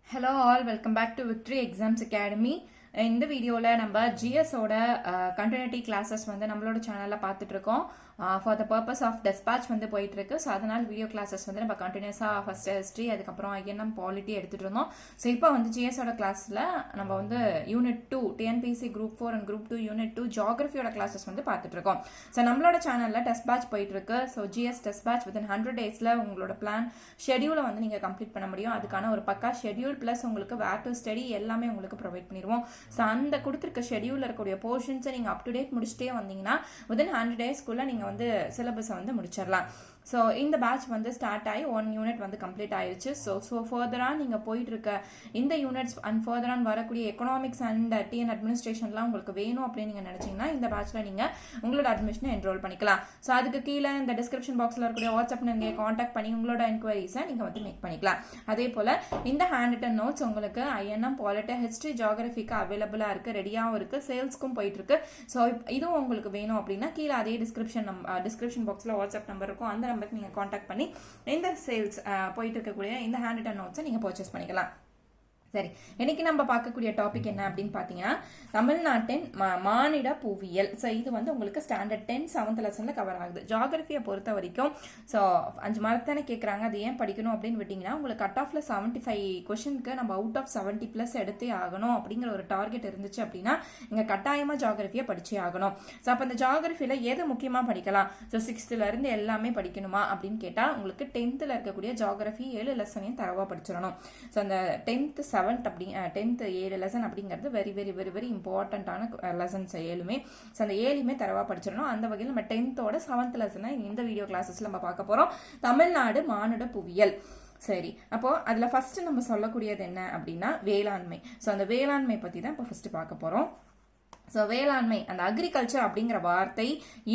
Hello all, welcome back to Victory Exams Academy. இந்த வீடியோவில் நம்ம ஜிஎஸோட கண்டினியூட்டி கிளாஸஸ் வந்து நம்மளோட சேனலில் பார்த்துட்டு இருக்கோம். For the purpose of dispatch வந்து போயிட்டு இருக்கு. ஸோ அதனால் வீடியோ கிளாஸஸ் வந்து நம்ம கண்டினியூஸாக ஃபர்ஸ்ட் ஹிஸ்ட்ரி அதுக்கப்புறம் ஐஎன்எம் பாலிட்டி எடுத்துகிட்டு இருந்தோம். ஸோ இப்போ வந்து ஜிஎஸோட கிளாஸில் நம்ம வந்து unit 2 TNPSC group 4 and group 2 unit 2 ஜியாகிரஃபியோட கிளாஸஸ் வந்து பார்த்துட்டு இருக்கோம். ஸோ நம்மளோட சேனலில் டெஸ்பாச் போயிட்டு இருக்கு. ஸோ ஜிஎஸ் டெஸ்பாச் வித்தின் 100 டேஸில் உங்களோட பிளான் ஷெடியூலை வந்து நீங்கள் கம்ப்ளீட் பண்ண முடியும். அதுக்கான ஒரு பக்கா ஷெடியூல் ப்ளஸ் உங்களுக்கு வேர் டு ஸ்டடி எல்லாமே உங்களுக்கு ப்ரொவைட் பண்ணிடுவோம். ஸோ அந்த கொடுத்துருக்க ஷெடியூலில் இருக்கக்கூடிய போர்ஷன்ஸை நீங்கள் அப் டு டேட் முடிச்சுட்டே வந்தீங்கன்னா வித்தின் 100 டேஸ்க்குள்ளே நீங்கள் வந்து சிலபஸை வந்து முடிச்சிடலாம். ஸோ இந்த பேட்ச் வந்து ஸ்டார்ட் ஆகி 1 யூனிட் வந்து கம்ப்ளீட் ஆயிடுச்சு. ஸோ ஃபர்தராக நீங்கள் போயிட்டு இருக்க இந்த யூனிட்ஸ் அண்ட் ஃபர்தராக வரக்கூடிய எக்கனாமிக்ஸ் அண்ட் டிஎன் அட்மினிஸ்ட்ரேஷன்லாம் உங்களுக்கு வேணும் அப்படின்னு நீங்கள் நினச்சிங்கன்னா இந்த பேட்சில் நீங்கள் உங்களோட அட்மிஷனை என்ரோல் பண்ணிக்கலாம். ஸோ அதுக்கு கீழே இந்த டிஸ்கிரிப்ஷன் பாக்ஸில் இருக்கக்கூடிய வாட்ஸ்அப் நீங்கள் காண்டாக்ட் பண்ணி உங்களோட என்கொயரிஸை நீங்கள் வந்து மேக் பண்ணிக்கலாம். அதே போல் இந்த ஹேண்ட் ரிட்டன் நோட்ஸ் உங்களுக்கு ஐஎன்எம் பாலிட்டி ஹிஸ்ட்ரி ஜியாகிரஃபிக்கு அவைலபிளாக இருக்குது, ரெடியாகவும் இருக்குது, சேல்ஸ்க்கும் போயிட்டு இருக்கு. ஸோ இதுவும் உங்களுக்கு வேணும் அப்படின்னா கீழே அதே டிஸ்கிரிப்ஷன் பாக்ஸில் வாட்ஸ்அப் நம்பர் இருக்கும். அந்த நம்பருக்கு நீங்க காண்டாக்ட் பண்ணி இந்த சேல்ஸ் போயிட்டு இருக்கக்கூடிய இந்த ஹேண்ட் ரிட்டன் நோட்ஸை நீங்க பர்ச்சேஸ் பண்ணிக்கலாம். சரி, இன்னைக்கு நம்ம பார்க்கக்கூடிய டாபிக் என்ன அப்படின்னு பார்த்தீங்கன்னா தமிழ்நாட்டின் மானிட புவியியல். ஸோ இது வந்து உங்களுக்கு ஸ்டாண்டர்ட் 10 7th லெசனில் கவர் ஆகுது. ஜியாகிரஃபியை பொறுத்த வரைக்கும் ஸோ 5 மார்க் தானே கேட்குறாங்க, அது ஏன் படிக்கணும் அப்படின்னு விட்டிங்கன்னா உங்களுக்கு கட் ஆஃப்ல 75 கொஸ்டினுக்கு நம்ம அவுட் ஆஃப் 70 ப்ளஸ் எடுத்தே ஆகணும் அப்படிங்கிற ஒரு டார்கெட் இருந்துச்சு அப்படின்னா இங்கே கட்டாயமாக ஜியாகிரஃபியை படிச்சே ஆகணும். ஸோ அப்போ இந்த ஜியாகிரஃபியில் எது முக்கியமாக படிக்கலாம்? ஸோ 6th இருந்து எல்லாமே படிக்கணுமா அப்படின்னு கேட்டால் உங்களுக்கு 10th இருக்கக்கூடிய ஜியாகிரஃபி 7 லெசனையும் தரவாக படிச்சிடணும். ஸோ அந்த 10th 7 லெசன் அப்படிங்கிறது வெரி வெரி வெரி வெரி இம்பார்ட்டன்டான லெசன்ஸ் 7மே. ஸோ அந்த 7மே தரவா படிச்சிடணும். அந்த வகையில் நம்ம 10th 7th லெசனை இந்த வீடியோ கிளாஸஸ்ல நம்ம பார்க்க போறோம். தமிழ்நாடு மானுட புவியியல். சரி, அப்போ அதுல ஃபர்ஸ்ட் நம்ம சொல்லக்கூடியது என்ன அப்படின்னா வேளாண்மை. ஸோ அந்த வேளாண்மை பத்தி தான் இப்போ ஃபர்ஸ்ட் பார்க்க போறோம். ஸோ வேளாண்மை, அந்த அக்ரிகல்ச்சர் அப்படிங்கிற வார்த்தை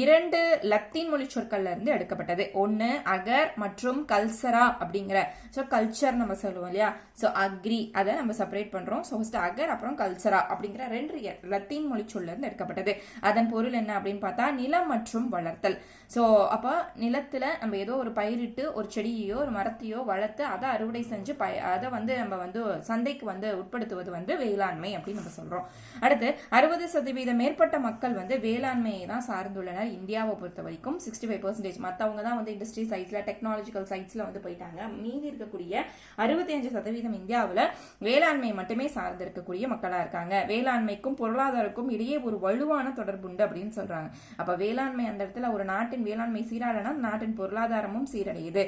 2 லத்தீன் மொழி சொற்கள்ல இருந்து எடுக்கப்பட்டது. ஒன்று அகர் மற்றும் கல்சரா அப்படிங்கிற, ஸோ கல்ச்சர் நம்ம சொல்லுவோம் இல்லையா, ஸோ அக்ரி அதை நம்ம செப்பரேட் பண்றோம். ஸோ ஃபர்ஸ்ட் அகர் அப்புறம் கல்சரா அப்படிங்கிற 2 லத்தீன் மொழி சொல்ல இருந்து எடுக்கப்பட்டது. அதன் பொருள் என்ன அப்படின்னு பார்த்தா நிலம் மற்றும் வளர்த்தல். ஸோ அப்போ நிலத்துல நம்ம ஏதோ ஒரு பயிரிட்டு ஒரு செடியோ ஒரு மரத்தையோ வளர்த்து அதை அறுவடை செஞ்சு அதை வந்து நம்ம வந்து சந்தைக்கு வந்து உட்படுத்துவது வந்து வேளாண்மை அப்படின்னு நம்ம சொல்றோம். அடுத்து 60% மேற்பட்ட மக்கள் வந்து வேளாண்மையை தான் சார்ந்துள்ளனர். இந்தியாவை பொறுத்த வரைக்கும் 65%. மற்றவங்க தான் வந்து இண்டஸ்ட்ரி சைட்ஸ்ல டெக்னாலஜிக்கல் சைட்ஸ்ல வந்து போயிட்டாங்க. மீதி இருக்கக்கூடிய 65% இந்தியாவில் வேளாண்மை மட்டுமே சார்ந்து இருக்கக்கூடிய மக்களா இருக்காங்க. வேளாண்மைக்கும் பொருளாதாரக்கும் இடையே ஒரு வலுவான தொடர்பு உண்டு அப்படின்னு சொல்றாங்க. அப்ப வேளாண்மை அந்த இடத்துல ஒரு நாட்டின் வேளாண்மை சீராடனா நாட்டின் பொருளாதாரமும் சீரடையுது.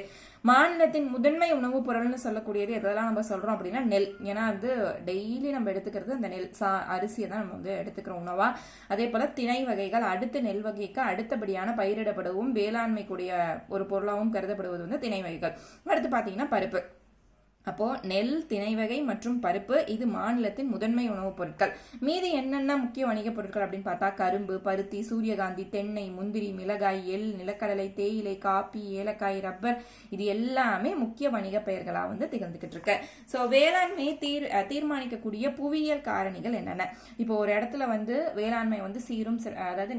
மாநிலத்தின் முதன்மை உணவுப் பொருள்னு சொல்லக்கூடியது எதெல்லாம் நம்ம சொல்றோம் அப்படின்னா நெல். ஏன்னா வந்து டெய்லி நம்ம எடுத்துக்கிறது அந்த நெல் அரிசியை தான் நம்ம வந்து எடுத்துக்கிறோம் உணவா. அதே போல திணை வகைகள் அடுத்த நெல் வகைக்கு அடுத்தபடியான பயிரிடப்படவும் வேளாண்மைக்குரிய ஒரு பொருளாகவும் கருதப்படுவது வந்து திணை வகைகள். அடுத்து பாத்தீங்கன்னா பருப்பு. அப்போ நெல், திணை வகை மற்றும் பருப்பு இது மாநிலத்தின் முதன்மை உணவுப் பொருட்கள். மீதி என்னென்ன முக்கிய வணிகப் பொருட்கள் அப்படின்னு பார்த்தா கரும்பு, பருத்தி, சூரியகாந்தி, தென்னை, முந்திரி, மிளகாய், எள், நிலக்கடலை, தேயிலை, காப்பி, ஏலக்காய், ரப்பர் இது எல்லாமே முக்கிய வணிக பெயர்களா வந்து திகழ்ந்துகிட்டு இருக்கு. ஸோ வேளாண்மையை தீர்மானிக்கக்கூடிய புவியியல் காரணிகள் என்னென்ன? இப்போ ஒரு இடத்துல வந்து வேளாண்மை வந்து சீரும் அதாவது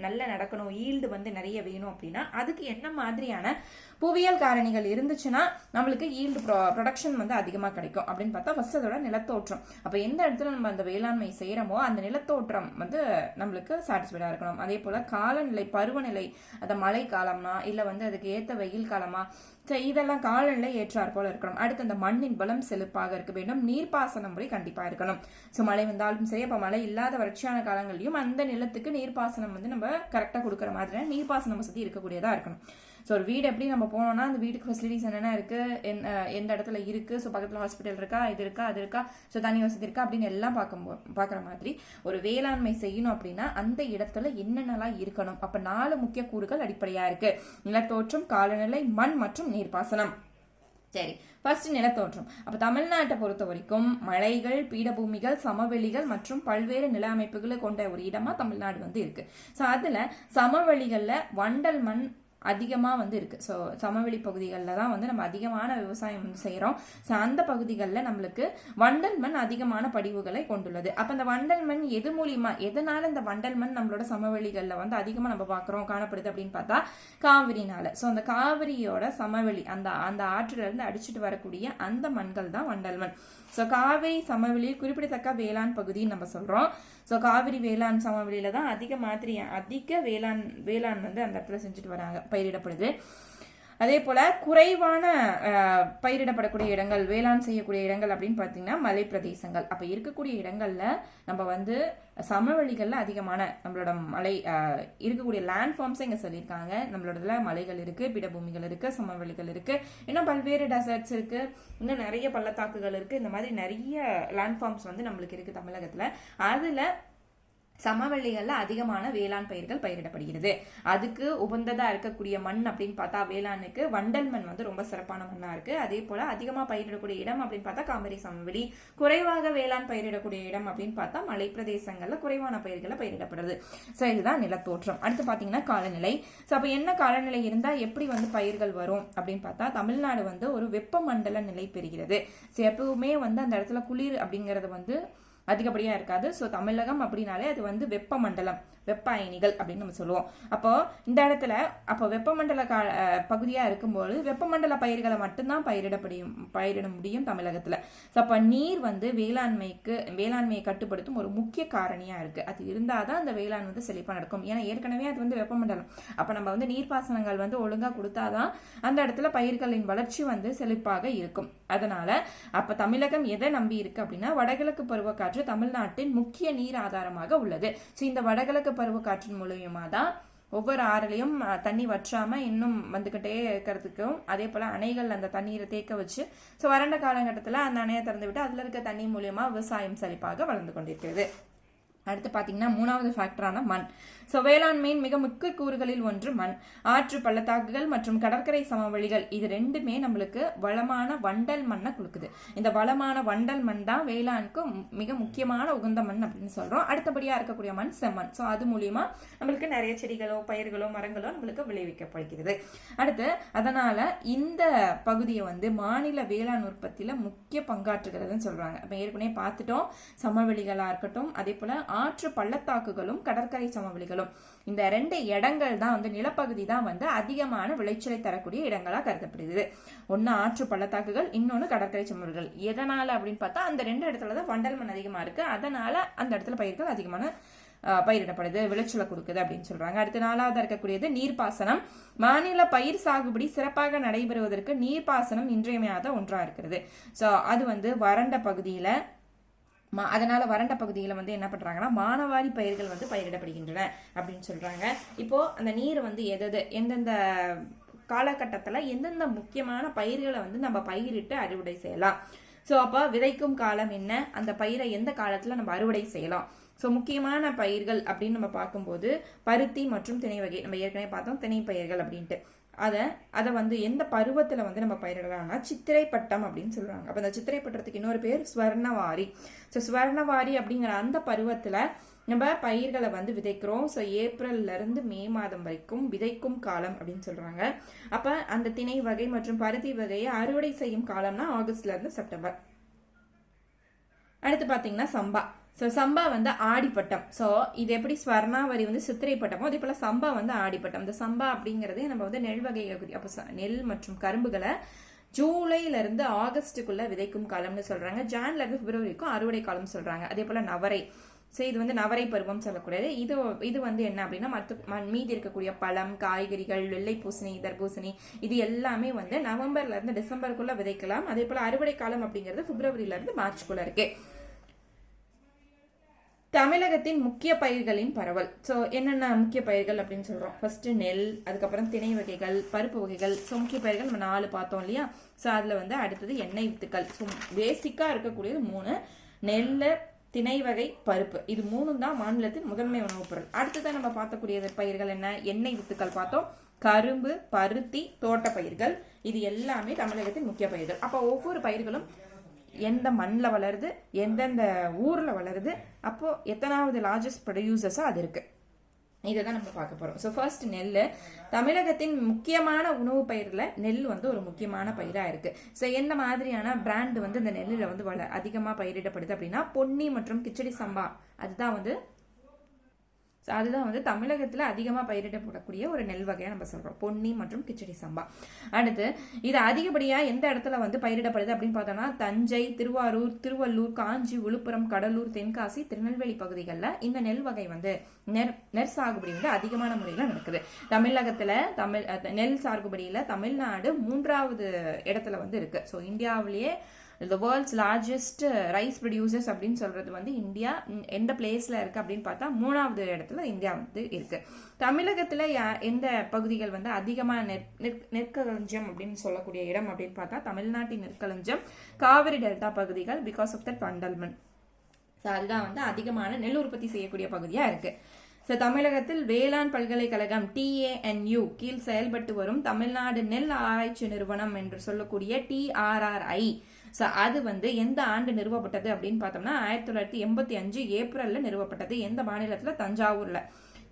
நல்ல நடக்கணும், ஈல்டு வந்து நிறைய வேணும் அப்படின்னா அதுக்கு என்ன மாதிரியான புவியியல் காரணிகள் இருந்துச்சுன்னா நம்மளுக்கு ஈல்டு ப்ரொடக்ஷன் வந்து அதிகமாக கிடைக்கும் அப்படின்னு பார்த்தா ஃபர்ஸ்ட் அதோட நிலத்தோற்றம். அப்போ எந்த இடத்துல நம்ம அந்த வேளாண்மை செய்யறோமோ அந்த நிலத்தோற்றம் வந்து நம்மளுக்கு சாட்டிஸ்ஃபைடா இருக்கணும். அதே போல காலநிலை, பருவநிலை, அந்த மழை காலமா இல்லை வந்து அதுக்கு ஏற்ற வெயில் காலமா, இதெல்லாம் காலநிலை ஏற்றாற் போல இருக்கணும். அடுத்து அந்த மண்ணின் பலம் செழிப்பாக இருக்க வேண்டும். நீர்ப்பாசன முறை கண்டிப்பா இருக்கணும். ஸோ மழை வந்தாலும் சரி, அப்போ மழை இல்லாத வறட்சியான காலங்களையும் அந்த நிலத்துக்கு நீர்ப்பாசனம் வந்து நம்ம கரெக்டாக கொடுக்குற மாதிரி நீர்ப்பாசன வசதி இருக்கக்கூடியதா இருக்கணும். ஸோ ஒரு வீடு எப்படி நம்ம போனோம்னா அந்த வீட்டுக்கு ஃபெசிலிட்டிஸ் என்னென்ன இருக்கு, எந்த இடத்துல இருக்கு, ஸோ பக்கத்தில் ஹாஸ்பிட்டல் இருக்கா, இது இருக்கா, அது இருக்கா, ஸோ தண்ணி வசதி இருக்கா அப்படின்னு எல்லாம் பார்க்குற மாதிரி ஒரு வேளாண்மை செய்யணும் அப்படின்னா அந்த இடத்துல என்னென்னலாம் இருக்கணும். அப்போ 4 முக்கிய கூறுகள் அடிப்படையா இருக்கு: நிலத்தோற்றம், காலநிலை, மண் மற்றும் நீர்ப்பாசனம். சரி, ஃபர்ஸ்ட் நிலத்தோற்றம். அப்ப தமிழ்நாட்டை பொறுத்த வரைக்கும் மலைகள், பீடபூமிகள், சமவெளிகள் மற்றும் பல்வேறு நில அமைப்புகளை கொண்ட ஒரு இடமா தமிழ்நாடு வந்து இருக்கு. ஸோ அதுல சமவெளிகள்ல வண்டல் மண் அதிகமாக வந்து இருக்குது. ஸோ சமவெளி பகுதிகளில் தான் வந்து நம்ம அதிகமான விவசாயம் வந்து செய்கிறோம். ஸோ அந்த பகுதிகளில் நம்மளுக்கு வண்டல் மண் அதிகமான படிவுகளை கொண்டுள்ளது. அப்போ இந்த வண்டல் மண் எது மூலியமா, எதனால இந்த வண்டல் மண் நம்மளோட சமவெளிகளில் வந்து அதிகமாக நம்ம பார்க்குறோம் காணப்படுது அப்படின்னு பார்த்தா காவிரினால. ஸோ அந்த காவிரியோட சமவெளி அந்த ஆற்றில இருந்து அடிச்சுட்டு வரக்கூடிய அந்த மண்கள் தான் வண்டல் மண். ஸோ காவிரி சமவெளியில் குறிப்பிடத்தக்க வேளாண் பகுதின்னு நம்ம சொல்றோம். ஸோ காவிரி வேளாண் சமவெளியில தான் அதிக வேளாண் வந்து அந்த இடத்துல செஞ்சுட்டு வராங்க, பயிரிடப்படுது. அதே போல குறைவான பயிரிடப்படக்கூடிய இடங்கள், வேளாண் செய்யக்கூடிய இடங்கள் அப்படின்னு பார்த்தீங்கன்னா மலை பிரதேசங்கள். அப்போ இருக்கக்கூடிய இடங்கள்ல நம்ம வந்து சமவெளிகள்ல அதிகமான நம்மளோட மலை இருக்கக்கூடிய லேண்ட் ஃபார்ம்ஸை இங்க சொல்லியிருக்காங்க. நம்மளோட மலைகள் இருக்கு, பீடபூமிகள் இருக்கு, சமவெளிகள் இருக்கு, இன்னும் பல்வேறு டெசர்ட்ஸ் இருக்கு, இன்னும் நிறைய பள்ளத்தாக்குகள் இருக்கு. இந்த மாதிரி நிறைய லேண்ட் ஃபார்ம்ஸ் வந்து நம்மளுக்கு இருக்கு தமிழகத்துல. அதுல சமவெளிகள்ல அதிகமான வேளாண் பயிர்கள் பயிரிடப்படுகிறது. அதுக்கு உகந்ததா இருக்கக்கூடிய மண் அப்படின்னு பார்த்தா வேளாண்மைக்கு வண்டல் மண் வந்து ரொம்ப சிறப்பான மண்ணா இருக்கு. அதே போல அதிகமா பயிரிடக்கூடிய இடம் அப்படின்னு பார்த்தா காவிரி சமவெளி. குறைவாக வேளாண் பயிரிடக்கூடிய இடம் அப்படின்னு பார்த்தா மலை பிரதேசங்கள்ல குறைவான பயிர்களை பயிரிடப்படுறது. ஸோ இதுதான் நிலத்தோற்றம். அடுத்து பாத்தீங்கன்னா காலநிலை. ஸோ அப்ப என்ன காலநிலை இருந்தா எப்படி வந்து பயிர்கள் வரும் அப்படின்னு பார்த்தா தமிழ்நாடு வந்து ஒரு வெப்பமண்டல நிலை பெறுகிறது. ஸோ எப்பவுமே வந்து அந்த இடத்துல குளிர் அப்படிங்கறது வந்து அதிகப்படியா இருக்காது. ஸோ தமிழகம் அப்படின்னாலே அது வந்து வெப்பமண்டலம், வெப்ப அயனிகள் அப்படின்னு நம்ம சொல்லுவோம். அப்போ இந்த இடத்துல அப்போ வெப்பமண்டல பகுதியா இருக்கும்போது வெப்பமண்டல பயிர்களை மட்டும்தான் பயிரிட முடியும் தமிழகத்துல. ஸோ அப்போ நீர் வந்து வேளாண்மையை கட்டுப்படுத்தும் ஒரு முக்கிய காரணியா இருக்கு. அது இருந்தாதான் அந்த வேளாண் வந்து செழிப்பா நடக்கும். ஏன்னா ஏற்கனவே அது வந்து வெப்பமண்டலம். அப்ப நம்ம வந்து நீர்ப்பாசனங்கள் வந்து ஒழுங்கா கொடுத்தாதான் அந்த இடத்துல பயிர்களின் வளர்ச்சி வந்து செழிப்பாக இருக்கும். அதனால அப்ப தமிழகம் எதை நம்பி இருக்கு அப்படின்னா வடகிழக்கு பருவக்காற்று தமிழ்நாட்டின் முக்கிய நீர் ஆதாரமாக உள்ளது. ஸோ இந்த வடகிழக்கு பருவக்காற்றின் மூலியமா தான் ஒவ்வொரு ஆறுலையும் தண்ணி வற்றாம இன்னும் வந்துகிட்டே இருக்கிறதுக்கும், அதே போல அணைகள் அந்த தண்ணீரை தேக்க வச்சு ஸோ வறண்ட காலகட்டத்தில் அந்த அணையை திறந்து விட்டு அதுல இருக்க தண்ணி மூலியமா விவசாயம் செழிப்பாக வளர்ந்து கொண்டிருக்கிறது. அடுத்து பாத்தீங்கன்னா மூணாவது ஃபேக்டரான மண். ஸோ வேளாண்மையின் மிக முக்கிய கூறுகளில் ஒன்று மண். ஆற்று பள்ளத்தாக்குகள் மற்றும் கடற்கரை சமவெளிகள் இது ரெண்டுமே நம்மளுக்கு வளமான வண்டல் மண்ணை கொடுக்குது. இந்த வளமான வண்டல் மண் தான் வேளாண்க்கு மிக முக்கியமான உகந்த மண் அப்படின்னு சொல்றோம். அடுத்தபடியா இருக்கக்கூடிய மண் செம்மண். ஸோ அது மூலியமா நம்மளுக்கு நிறைய செடிகளோ பயிர்களோ மரங்களோ நம்மளுக்கு விளைவிக்கப்படுகிறது. அடுத்து அதனால இந்த பகுதியை வந்து மாநில வேளாண் உற்பத்தியில முக்கிய பங்காற்றுகிறதுன்னு சொல்றாங்க. அப்ப ஏற்கனவே பார்த்துட்டோம், சமவெளிகளா இருக்கட்டும், அதே போல ஆற்று பள்ளத்தாக்குகளும் கடற்கரை சமவெளிகளும், இந்த ரெண்டு இடங்கள் தான் வந்து நிலப்பகுதி தான் வந்து அதிகமான விளைச்சலை தரக்கூடிய இடங்களா கருதப்படுகிறது. ஒன்னு ஆற்று பள்ளத்தாக்குகள், இன்னொன்னு கடற்கரை சமவெளிகள். எதனால அப்படின்னு பார்த்தா அந்த ரெண்டு இடத்துலதான் வண்டல் மண் அதிகமா இருக்கு. அதனால அந்த இடத்துல பயிர்கள் அதிகமான பயிரிடப்படுது, விளைச்சலை கொடுக்குது அப்படின்னு சொல்றாங்க. அடுத்து நாலாவது இருக்கக்கூடியது நீர்ப்பாசனம். மாநில பயிர் சாகுபடி சிறப்பாக நடைபெறுவதற்கு நீர்ப்பாசனம் இன்றியமையாத ஒன்றா இருக்கிறது. ஸோ அது வந்து வறண்ட பகுதியில அதனால வறண்ட பகுதிகளை வந்து என்ன பண்றாங்கன்னா மானவாரி பயிர்கள் வந்து பயிரிடப்படுகின்றன அப்படின்னு சொல்றாங்க. இப்போ அந்த நீர் வந்து எந்தெந்த காலகட்டத்துல எந்தெந்த முக்கியமான பயிர்களை வந்து நம்ம பயிரிட்டு அறுவடை செய்யலாம். ஸோ அப்போ விதைக்கும் காலம் என்ன, அந்த பயிரை எந்த காலத்துல நம்ம அறுவடை செய்யலாம். ஸோ முக்கியமான பயிர்கள் அப்படின்னு நம்ம பார்க்கும்போது பருத்தி மற்றும் திணை வகை, நம்ம ஏற்கனவே பார்த்தோம் திணை பயிர்கள் அப்படின்ட்டு. அதை வந்து எந்த பருவத்துல வந்து நம்ம பயிரிடலாம்னா சித்திரை பட்டம் அப்படின்னு சொல்றாங்க. அப்ப அந்த சித்திரை பட்டத்துக்கு இன்னொரு பேர் ஸ்வர்ணவாரி. ஸோ ஸ்வர்ணவாரி அப்படிங்கிற அந்த பருவத்துல நம்ம பயிர்களை வந்து விதைக்கிறோம். ஸோ ஏப்ரல்ல இருந்து மே மாதம் வரைக்கும் விதைக்கும் காலம் அப்படின்னு சொல்றாங்க. அப்ப அந்த திணை வகை மற்றும் பருத்தி வகையை அறுவடை செய்யும் காலம்னா ஆகஸ்ட்ல இருந்து செப்டம்பர். அடுத்து பாத்தீங்கன்னா சம்பா. ஸோ சம்பா வந்து ஆடிப்பட்டம். ஸோ இது எப்படி ஸ்வர்ணாவரி வந்து சித்திரை பட்டமோ அதே போல சம்பா வந்து ஆடிப்பட்டம். இந்த சம்பா அப்படிங்கிறதே நம்ம வந்து நெல் வகைகள், அப்போ நெல் மற்றும் கரும்புகளை ஜூலைல இருந்து ஆகஸ்டுக்குள்ள விதைக்கும் காலம்னு சொல்றாங்க. ஜான்ல இருந்து பிப்ரவரிக்கும் அறுவடை காலம் சொல்றாங்க. அதே போல நவரை. ஸோ இது வந்து நவரை பருவம் சொல்லக்கூடாது. இது வந்து என்ன அப்படின்னா மீதி இருக்கக்கூடிய பழம், காய்கறிகள், வெள்ளை பூசணி, தர்பூசணி இது எல்லாமே வந்து நவம்பர்ல இருந்து டிசம்பருக்குள்ள விதைக்கலாம். அதே போல அறுவடை காலம் அப்படிங்கிறது பிப்ரவரியில இருந்து மார்ச்சுக்குள்ள இருக்கு. தமிழகத்தின் முக்கிய பயிர்களின் பரவல். ஸோ என்னென்ன முக்கிய பயிர்கள் அப்படின்னு சொல்றோம். ஃபர்ஸ்ட் நெல், அதுக்கப்புறம் திணை வகைகள், பருப்பு வகைகள். ஸோ முக்கிய பயிர்கள் நம்ம 4 பார்த்தோம் இல்லையா. ஸோ அதுல வந்து அடுத்தது எண்ணெய் வித்துக்கள். ஸோ பேசிக்கா இருக்கக்கூடியது 3: நெல், திணை வகை, பருப்பு. இது 3 தான் மாநிலத்தின் முதன்மை உணவுப் பொருள். அடுத்ததான் நம்ம பார்க்கக்கூடிய பயிர்கள் என்ன, எண்ணெய் வித்துக்கள் பார்த்தோம், கரும்பு, பருத்தி, தோட்ட பயிர்கள். இது எல்லாமே தமிழகத்தின் முக்கிய பயிர்கள். அப்போ ஒவ்வொரு பயிர்களும் எந்த மண்ணில் வளருது, எந்தெந்த ஊர்ல வளருது, அப்போ எத்தனாவது லார்ஜஸ்ட் ப்ரொடியூசர்ஸா அது இருக்கு. இதை தான் நம்ம பார்க்க போறோம். ஸோ ஃபர்ஸ்ட் நெல். தமிழகத்தின் முக்கியமான உணவு பயிரில் நெல் வந்து ஒரு முக்கியமான பயிராக இருக்கு. ஸோ எந்த மாதிரியான பிராண்ட் வந்து இந்த நெல்லில் வந்து அதிகமாக பயிரிடப்படுது அப்படின்னா பொன்னி மற்றும் கிச்சடி சம்பா. அதுதான் வந்து தமிழகத்தில் அதிகமாக பயிரிடப்படக்கூடிய ஒரு நெல் வகையாக நம்ம சொல்கிறோம், பொன்னி மற்றும் கிச்சடி சம்பா. அடுத்து இது அதிகப்படியாக எந்த இடத்துல வந்து பயிரிடப்படுது அப்படின்னு பார்த்தோம்னா தஞ்சை, திருவாரூர், திருவள்ளூர், காஞ்சி, விழுப்புரம், கடலூர், தென்காசி, திருநெல்வேலி பகுதிகளில் இந்த நெல் வகை வந்து நெல் சாகுபடி வந்து அதிகமான முறையில் நடக்குது. தமிழகத்தில் நெல் சாகுபடியில் தமிழ்நாடு 3வது இடத்துல வந்து இருக்கு. ஸோ இந்தியாவிலேயே the world's largest rice producers அப்படின்னு சொல்றது வந்து இந்தியா எந்த பிளேஸ்ல இருக்கு அப்படின்னு பார்த்தா 3வது இடத்துல இந்தியா வந்து இருக்கு. தமிழகத்துல எந்த பகுதிகள் வந்து அதிகமான நெற்களஞ்சியம் அப்படின்னு சொல்லக்கூடிய இடம் அப்படின்னு பார்த்தா தமிழ்நாட்டின் நெற்களஞ்சியம் காவிரி டெல்டா பகுதிகள், பிகாஸ் ஆஃப் தட் பண்டல்மெண்ட். ஸோ அதுதான் வந்து அதிகமான நெல் உற்பத்தி செய்யக்கூடிய பகுதியா இருக்கு. ஸோ தமிழகத்தில் வேளாண் பல்கலைக்கழகம் TANU கீழ் செயல்பட்டு வரும் தமிழ்நாடு நெல் ஆராய்ச்சி நிறுவனம் என்று சொல்லக்கூடிய TRRI. ஸோ அது வந்து எந்த ஆண்டு நிறுவப்பட்டது அப்படின்னு பார்த்தோம்னா 1985 ஏப்ரல்ல நிறுவப்பட்டது. எந்த மாநிலத்தில்? தஞ்சாவூர்ல.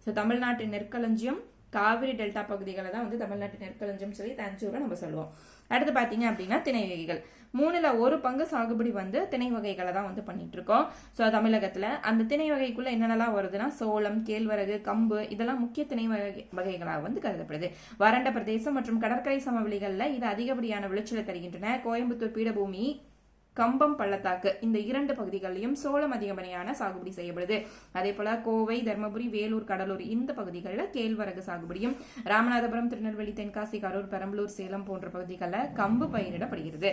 ஸோ தமிழ்நாட்டின் நெற்களஞ்சியம் காவிரி டெல்டா பகுதிகளை தான் வந்து தமிழ்நாட்டின் நெற்களஞ்சியம் சொல்லி தஞ்சூரை நம்ம சொல்லுவோம். அடுத்து பார்த்தீங்க அப்படின்னா திணை வகைகள். 1/3 சாகுபடி வந்து திணை வகைகளை தான் வந்து பண்ணிட்டு இருக்கோம். ஸோ தமிழகத்தில் அந்த திணை வகைக்குள்ள என்னென்னலாம் வருதுன்னா சோளம், கேழ்வரகு, கம்பு இதெல்லாம் முக்கிய திணை வகைகளாக வந்து கருதப்படுது. வறண்ட பிரதேசம் மற்றும் கடற்கரை சமவெளிகளில் இது அதிகப்படியான விளைச்சலை தருகின்றன. கோயம்புத்தூர் பீடபூமி, கம்பம் பள்ளத்தாக்கு இந்த 2 பகுதிகளிலும் சோளம் அதிகப்படியான சாகுபடி செய்யப்படுது. அதே போல கோவை, தர்மபுரி, வேலூர், கடலூர் இந்த பகுதிகளில் கேழ்வரகு சாகுபடியும், ராமநாதபுரம், திருநெல்வேலி, தென்காசி, கரூர், பெரம்பலூர், சேலம் போன்ற பகுதிகளில் கம்பு பயிரிடப்படுகிறது.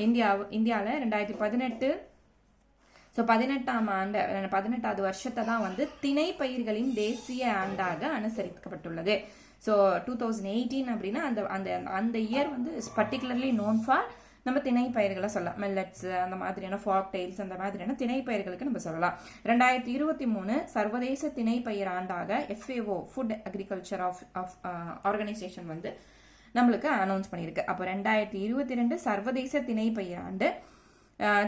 இந்தியாவில் 2018 18வது வருஷத்தை தான் வந்து திணை பயிர்களின் தேசிய ஆண்டாக அனுசரிக்கப்பட்டுள்ளது. ஸோ 2018 அப்படின்னா அந்த இயர் வந்து பர்டிகுலர்லி நோன் ஃபார் நம்ம திணை பயிர்களை சொல்லலாம். மெல்லட்ஸ் அந்த மாதிரியான ஃபாக் டெயில்ஸ் அந்த மாதிரியான திணை பயிர்களுக்கு நம்ம சொல்லலாம். 2023 சர்வதேச திணை பயிர் ஆண்டாக FAO food agriculture of organisation வந்து நம்மளுக்கு அனௌன்ஸ் பண்ணியிருக்கு. அப்போ 2022 சர்வதேச திணை பயிர் ஆண்டு.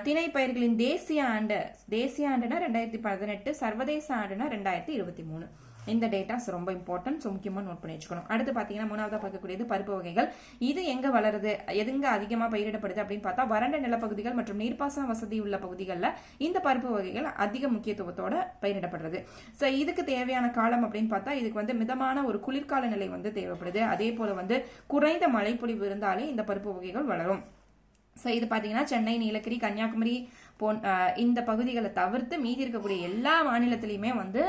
திணை பயிர்களின் தேசிய ஆண்டுனா 2018, சர்வதேச ஆண்டுனா 2023. இந்த டேட்டாஸ் ரொம்ப இம்பார்ட்டன்ட். ஸோ முக்கியமாக நோட் பண்ணி வச்சுக்கணும். அடுத்து பார்த்தீங்கன்னா 3வது பார்க்கக்கூடியது பருப்பு வகைகள். இது எங்கே வளருது, எதுங்க அதிகமாக பயிரிடப்படுது அப்படின்னு பார்த்தா வறண்ட நிலப்பகுதிகள் மற்றும் நீர்ப்பாசன வசதி உள்ள பகுதிகளில் இந்த பருப்பு வகைகள் அதிக முக்கியத்துவத்தோட பயிரிடப்படுறது. ஸோ இதுக்கு தேவையான காலம் அப்படின்னு பார்த்தா இதுக்கு வந்து மிதமான ஒரு குளிர்கால நிலை வந்து தேவைப்படுது. அதே போல வந்து குறைந்த மழைப்பொழிவு இருந்தாலே இந்த பருப்பு வகைகள் வளரும். ஸோ இது பார்த்தீங்கன்னா சென்னை, நீலகிரி, கன்னியாகுமரி இந்த பகுதிகளை தவிர்த்து மீதி இருக்கக்கூடிய எல்லா மாநிலத்திலையுமே வந்து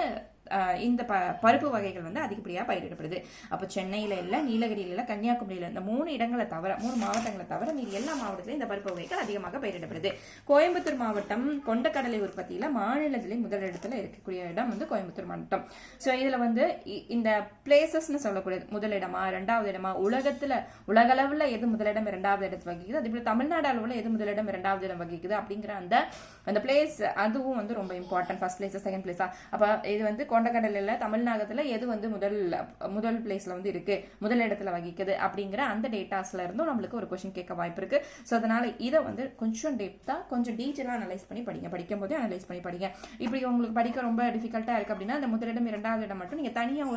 இந்த பருப்பு வகைகள் வந்து அதிகப்படியாக பயிரிடப்படுது. அப்போ சென்னையில் இல்லை, நீலகிரியில் இல்லை, கன்னியாகுமரியில் இந்த 3 இடங்களை தவிர 3 மாவட்டங்களை தவிர மீதி எல்லா மாவட்டத்திலையும் இந்த பருப்பு வகைகள் அதிகமாக பயிரிடப்படுது. கோயம்புத்தூர் மாவட்டம் கொண்டக்கடலை உற்பத்தியில் மாநிலத்திலே முதலிடத்தில் இருக்கக்கூடிய இடம் வந்து கோயம்புத்தூர் மாவட்டம். ஸோ இதில் வந்து இந்த பிளேசஸ்ன்னு சொல்லக்கூடியது முதலிடமா 2வது இடமா, உலகளவில் எது முதலிடம் 2வது இடத்து வகிக்குது, அதே போல தமிழ்நாடு அளவில் எது முதலிடம் 2வது இடம் வகிக்குது அப்படிங்கிற அந்த பிளேஸ் அதுவும் வந்து ரொம்ப இம்பார்ட்டன்ட். ஃபர்ஸ்ட் பிளேஸ், செகண்ட் பிளேஸா. அப்போ இது வந்து கொண்டக்கடலையில் தமிழ்நாட்டில் எது வந்து முதல் பிளேஸ்ல வந்து இருக்கு, முதல் இடத்துல வகிக்குது அப்படிங்கிற அந்த டேட்டாஸ்ல இருந்தும் நம்மளுக்கு ஒரு கொஸ்டின் கேட்க வாய்ப்பு இருக்கு. ஸோ அதனால இதை வந்து கொஞ்சம் டெப்தா கொஞ்சம் டீட்டெயிலாக அனலைஸ் பண்ணி படிங்க. படிக்கும் போதே அனலைஸ் பண்ணி படிங்க. இப்படி உங்களுக்கு படிக்க ரொம்ப டிஃபிகல்ட்டா இருக்கு அப்படின்னா அந்த முதலிடம் 2வது இடம் மட்டும் நீங்க தனியா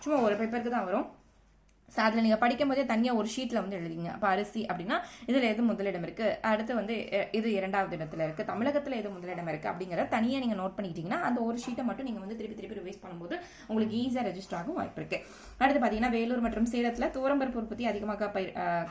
சும்மா ஒரு பேப்பருக்கு தான் வரும். ஸோ அதில் நீங்கள் படிக்கும் போதே தனியாக ஒரு ஷீட்டில் வந்து எழுதிங்க. அப்போ அரிசி அப்படின்னா இதில் எது முதலிடம் இருக்குது, அடுத்து வந்து இது 2வது இடத்துல இருக்குது, தமிழகத்தில் எது முதலிடம் இருக்குது அப்படிங்கிறத தனியாக நீங்கள் நோட் பண்ணிக்கிட்டீங்கன்னா அந்த ஒரு ஷீட்டை மட்டும் நீங்கள் வந்து திருப்பி ரிவைஸ் பண்ணும்போது உங்களுக்கு ஈஸியாக ரெஜிஸ்டர் ஆகும் வாய்ப்பு இருக்குது. அடுத்து பார்த்தீங்கன்னா வேலூர் மற்றும் சேலத்தில் துவரம்பருப்பு உற்பத்தி அதிகமாக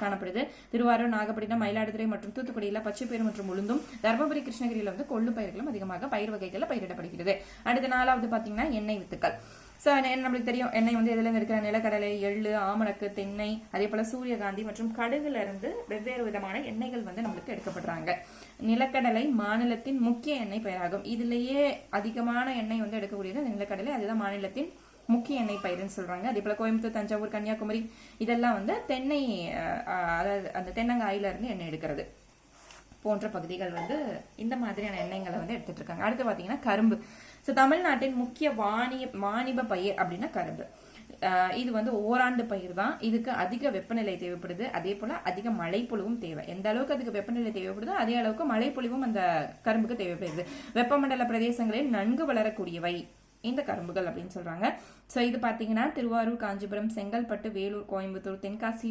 காணப்படுது. திருவாரூர், நாகப்பட்டினம், மயிலாடுதுறை மற்றும் தூத்துக்குடியில் பச்சைப்பயிறு மற்றும் உளுந்தும், தர்மபுரி, கிருஷ்ணகிரியில் வந்து கொள்ளு பயிர்களும் அதிகமாக பயிர் வகைகளில் பயிரிடப்படுகிறது. அடுத்து 4வது பார்த்தீங்கன்னா எண்ணெய் வித்துக்கள். ஸோ நம்மளுக்கு தெரியும் எண்ணெய் வந்து எதுலேருந்து இருக்கிற நிலக்கடலை, எள்ளு, ஆமணக்கு, தென்னை, அதே போல் சூரியகாந்தி மற்றும் கடுகுல இருந்து வெவ்வேறு விதமான எண்ணெய்கள் வந்து நம்மளுக்கு எடுக்கப்படுறாங்க. நிலக்கடலை மாநிலத்தின் முக்கிய எண்ணெய் பயிராகும். இதுலேயே அதிகமான எண்ணெய் வந்து எடுக்கக்கூடியது நிலக்கடலை. அதுதான் மாநிலத்தின் முக்கிய எண்ணெய் பயிர்னு சொல்றாங்க. அதே போல கோயம்புத்தூர், தஞ்சாவூர், கன்னியாகுமரி இதெல்லாம் வந்து தென்னை, அதாவது அந்த தென்னங்காயில இருந்து எண்ணெய் எடுக்கிறது போன்ற பகுதிகள் வந்து இந்த மாதிரியான எண்ணெய்களை வந்து எடுத்துட்டு இருக்காங்க. அடுத்து பார்த்தீங்கன்னா கரும்பு. ஸோ தமிழ்நாட்டின் முக்கிய வாணிப பயிர் அப்படின்னா கரும்பு. இது வந்து ஓராண்டு பயிர் தான். இதுக்கு அதிக வெப்பநிலை தேவைப்படுது. அதே போல அதிக மழைப்பொழிவும் தேவை. எந்த அளவுக்கு அதுக்கு வெப்பநிலை தேவைப்படுதோ அதே அளவுக்கு மழைப்பொழிவும் அந்த கரும்புக்கு தேவைப்படுது. வெப்பமண்டல பிரதேசங்களில் நன்கு வளரக்கூடியவை இந்த கரும்புகள் அப்படின்னு சொல்றாங்க. ஸோ இது பார்த்தீங்கன்னா திருவாரூர், காஞ்சிபுரம், செங்கல்பட்டு, வேலூர், கோயம்புத்தூர், தென்காசி,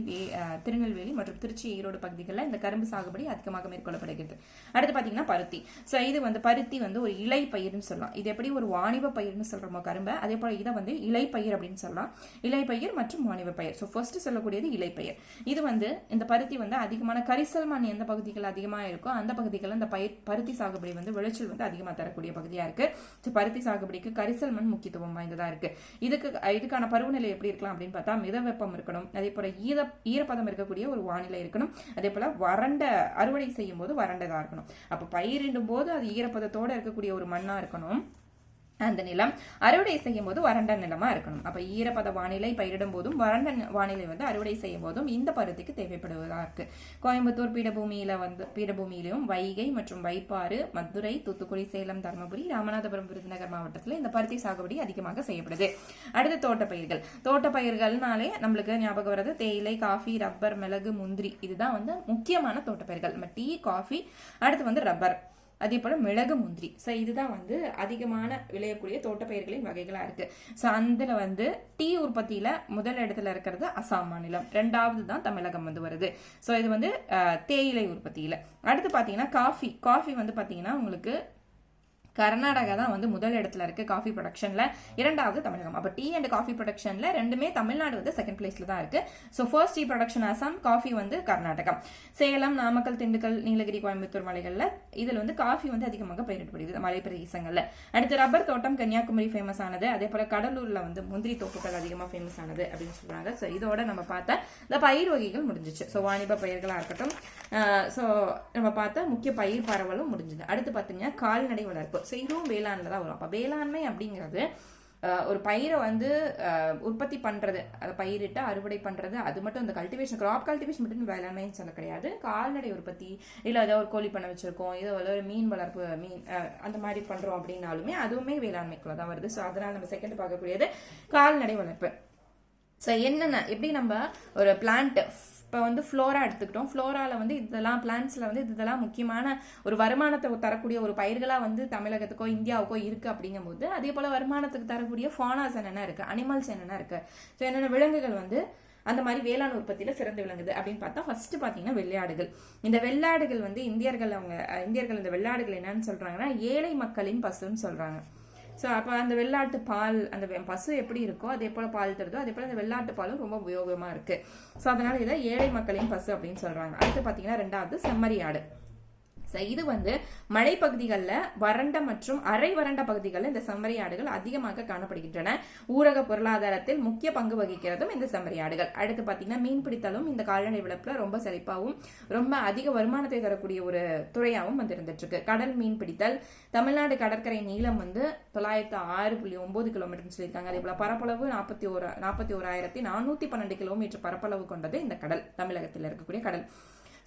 திருநெல்வேலி மற்றும் திருச்சி, ஈரோடு பகுதிகளில் இந்த கரும்பு சாகுபடி அதிகமாக மேற்கொள்ளப்படுகிறது. அடுத்து பார்த்தீங்கன்னா பருத்தி. ஸோ இது பருத்தி ஒரு இலை பயிர்னு சொல்லலாம். இது எப்படி ஒரு வாணிப பயிர்னு சொல்றோமோ கரும்பை, அதே போல இதை இலை பயிர் அப்படின்னு சொல்லலாம். இலை பயிர் மற்றும் வாணிப பயிர். ஸோ ஃபர்ஸ்ட் சொல்லக்கூடியது இலை பயிர். இது இந்த பருத்தி அதிகமான கரிசல் மண் எந்த பகுதிகள் அதிகமாக இருக்கோ அந்த பகுதிகளில் இந்த பருத்தி சாகுபடி விளைச்சல் அதிகமாக தரக்கூடிய பகுதியா இருக்கு. ஸோ பருத்தி சாகுபடிக்கு கரிசல் மண் முக்கியத்துவம் வாய்ந்ததா இருக்கு. இதுக்கான பருவநிலை எப்படி இருக்கலாம் அப்படின்னு பார்த்தா மித வெப்பம் இருக்கணும். அதே போல ஈரப்பதம் இருக்கக்கூடிய ஒரு வானிலை இருக்கணும். அதே போல வறண்ட அறுவடை செய்யும் போது வறண்டதா இருக்கணும். அப்ப பயிரிடும் போது அது ஈரப்பதத்தோட இருக்கக்கூடிய ஒரு மண்ணா இருக்கணும். அந்த நிலம் அறுவடை செய்யும் போது வறண்ட நிலமா இருக்கணும். அப்ப ஈரப்பத வானிலை பயிரிடும் போதும் வறண்ட வானிலை அறுவடை செய்யும் போதும் இந்த பருத்திக்கு தேவைப்படுவதா இருக்கு. கோயம்புத்தூர் பீடபூமியிலும் வைகை மற்றும் வைப்பாறு, மதுரை, தூத்துக்குடி, சேலம், தருமபுரி, ராமநாதபுரம், விருதுநகர் மாவட்டத்தில் இந்த பருத்தி சாகுபடி அதிகமாக செய்யப்படுது. அடுத்து தோட்டப்பயிர்கள். தோட்டப்பயிர்கள்னாலே நம்மளுக்கு ஞாபகம் வருது தேயிலை, காஃபி, ரப்பர், மிளகு, முந்திரி. இதுதான் முக்கியமான தோட்டப்பயிர்கள். டீ, காஃபி, அடுத்து ரப்பர், அதே போல மிளகு, முந்திரி. ஸோ இதுதான் அதிகமான விளையக்கூடிய தோட்டப்பயிர்களின் வகைகளா இருக்கு. ஸோ அதுல டீ உற்பத்தியில முதல் இடத்துல இருக்கிறது அசாம் மாநிலம், ரெண்டாவது தான் தமிழகம் வருது. ஸோ இது தேயிலை உற்பத்தியில. அடுத்து பாத்தீங்கன்னா காஃபி பாத்தீங்கன்னா உங்களுக்கு கர்நாடகா தான் முதல் இடத்துல இருக்கு காஃபி ப்ரொடக்ஷன்ல, இரண்டாவது தமிழகம். அப்ப டீ அண்ட் காஃபி ப்ரொடக்ஷன்ல ரெண்டுமே தமிழ்நாடு செகண்ட் பிளேஸ்ல தான் இருக்கு. So first tea production Assam, coffee Karnataka. Salem, Namakkal, Dindigul, Nilgiri, Coimbatore மலைகள்ல இதுல காஃபி அதிகமாக பயிரிடப்படுது மலை பிரதேசங்கள்ல. அடுத்து ரப்பர் தோட்டம் கன்னியாகுமரி ஃபேமஸ் ஆனது. அதே போல கடலூர்ல முந்திரி தோப்புகள் அதிகமா ஃபேமஸ் ஆனது அப்படின்னு சொல்றாங்க. ஸோ இதோட நம்ம பார்த்த இந்த பயிர் வகைகள் முடிஞ்சிச்சு. ஸோ வாணிப பயிர்களா இருக்கட்டும், ஸோ நம்ம பார்த்த முக்கிய பயிர் பரவலும் முடிஞ்சது. அடுத்து பாத்தீங்கன்னா கால்நடை வளர்ப்பு. ஸோ இதுவும் வேளாண்ல தான் வரும். அப்ப வேளாண்மை அப்படிங்கிறது ஒரு பயிரை உற்பத்தி பண்றது, அதை பயிரிட்டு அறுவடை பண்றது, அது மட்டும் இந்த கல்டிவேஷன், கிராப் கல்டிவேஷன் மட்டும் வேளாண்மைன்னு சொல்ல கிடையாது. கால்நடை உற்பத்தி, இல்லை ஏதாவது ஒரு கோழி பண்ண வச்சிருக்கோம், ஏதோ ஒரு மீன் வளர்ப்பு, அந்த மாதிரி பண்றோம் அப்படின்னாலுமே அதுவுமே வேளாண்மைக்குள்ள தான் வருது. ஸோ அதனால நம்ம செகண்ட் பார்க்கக்கூடியது கால்நடை வளர்ப்பு. ஸோ என்னென்ன எப்படி நம்ம ஒரு பிளான்ட் இப்போ ஃப்ளோரா எடுத்துக்கிட்டோம். ஃப்ளோரால இதெல்லாம் பிளான்ட்ஸ்ல இதெல்லாம் முக்கியமான ஒரு வருமானத்தை தரக்கூடிய ஒரு பயிர்களா தமிழகத்துக்கோ இந்தியாவுக்கோ இருக்கு அப்படிங்கும்போது, அதே போல வருமானத்துக்கு தரக்கூடிய ஃபானாஸ் என்னென்ன இருக்கு, அனிமல்ஸ் என்னென்ன இருக்கு, ஸோ என்னென்ன விலங்குகள் அந்த மாதிரி வேளாண் உற்பத்தியில சிறந்து விளங்குது அப்படின்னு பார்த்தா ஃபர்ஸ்ட் பாத்தீங்கன்னா வெள்ளாடுகள். இந்த வெள்ளாடுகள் இந்தியர்கள் இந்த வெள்ளாடுகள் என்னன்னு சொல்றாங்கன்னா ஏழை மக்களின் பசுன்னு சொல்றாங்க. ஸோ அப்போ அந்த வெள்ளாட்டு பால், அந்த பசு எப்படி இருக்கோ அதே போல பால் தருதோ அதே போல அந்த வெள்ளாட்டு பாலும் ரொம்ப உபயோகமா இருக்கு. ஸோ அதனால இதை ஏழை மக்களின் பசு அப்படின்னு சொல்றாங்க. அடுத்து பாத்தீங்கன்னா ரெண்டாவது செம்மறி ஆடு. இது மலைப்பகுதிகளில் வறண்ட மற்றும் அரை வறண்ட பகுதிகளில் இந்த செம்மறி ஆடுகள் அதிகமாக காணப்படுகின்றன. ஊரக பொருளாதாரத்தில் முக்கிய பங்கு வகிக்கிறதும் இந்த செம்மறி ஆடுகள். அடுத்து பாத்தீங்கன்னா மீன்பிடித்தலும் இந்த கால்நடை வளர்ப்புல ரொம்ப செழிப்பாகவும் ரொம்ப அதிக வருமானத்தை தரக்கூடிய ஒரு துறையாகவும் இருந்துட்டு இருக்கு. கடல் மீன் பிடித்தல். தமிழ்நாடு கடற்கரை நீளம் 906.9 கிலோமீட்டர் சொல்லியிருக்காங்க. அதே போல பரப்பளவு 41,412 கிலோமீட்டர் பரப்பளவு கொண்டது இந்த கடல், தமிழகத்தில் இருக்கக்கூடிய கடல்.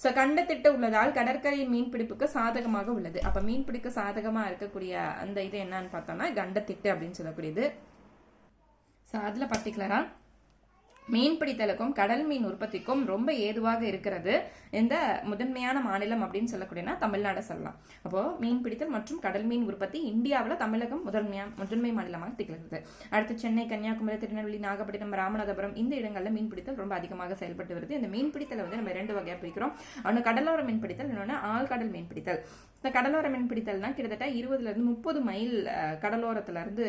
ஸோ கண்டத்திட்டு உள்ளதால் கடற்கரை மீன்பிடிப்புக்கு சாதகமாக உள்ளது. அப்ப மீன்பிடிக்க சாதகமா இருக்கக்கூடிய அந்த இது என்னன்னு பார்த்தோம்னா கண்டத்திட்டு அப்படின்னு சொல்லக்கூடியது. ஸோ அதுல பர்டிகுலரா மீன்பிடித்தலுக்கும் கடல் மீன் உற்பத்திக்கும் ரொம்ப ஏதுவாக இருக்கிறது இந்த முதன்மையான மாநிலம் அப்படின்னு சொல்லக்கூடியனா தமிழ்நாடு சொல்லலாம். அப்போ மீன்பிடித்தல் மற்றும் கடல் மீன் உற்பத்தி இந்தியாவில் தமிழகம் முதன்மை மாநிலமாக திகழ்கிறது. அடுத்து சென்னை, கன்னியாகுமரி, திருநெல்வேலி, நாகப்பட்டினம், ராமநாதபுரம் இந்த இடங்கள்ல மீன்பிடித்தல் ரொம்ப அதிகமாக செயல்பட்டு வருது. இந்த மீன்பிடித்தலை நம்ம ரெண்டு வகையா பிரிக்கிறோம். ஒன்று கடலோர மீன்பிடித்தல், இன்னொன்று ஆழ்கடல் மீன்பிடித்தல். இந்த கடலோர மீன்பிடித்தல்னா கிட்டத்தட்ட 20 இருந்து 30 மைல் கடலோரத்துல இருந்து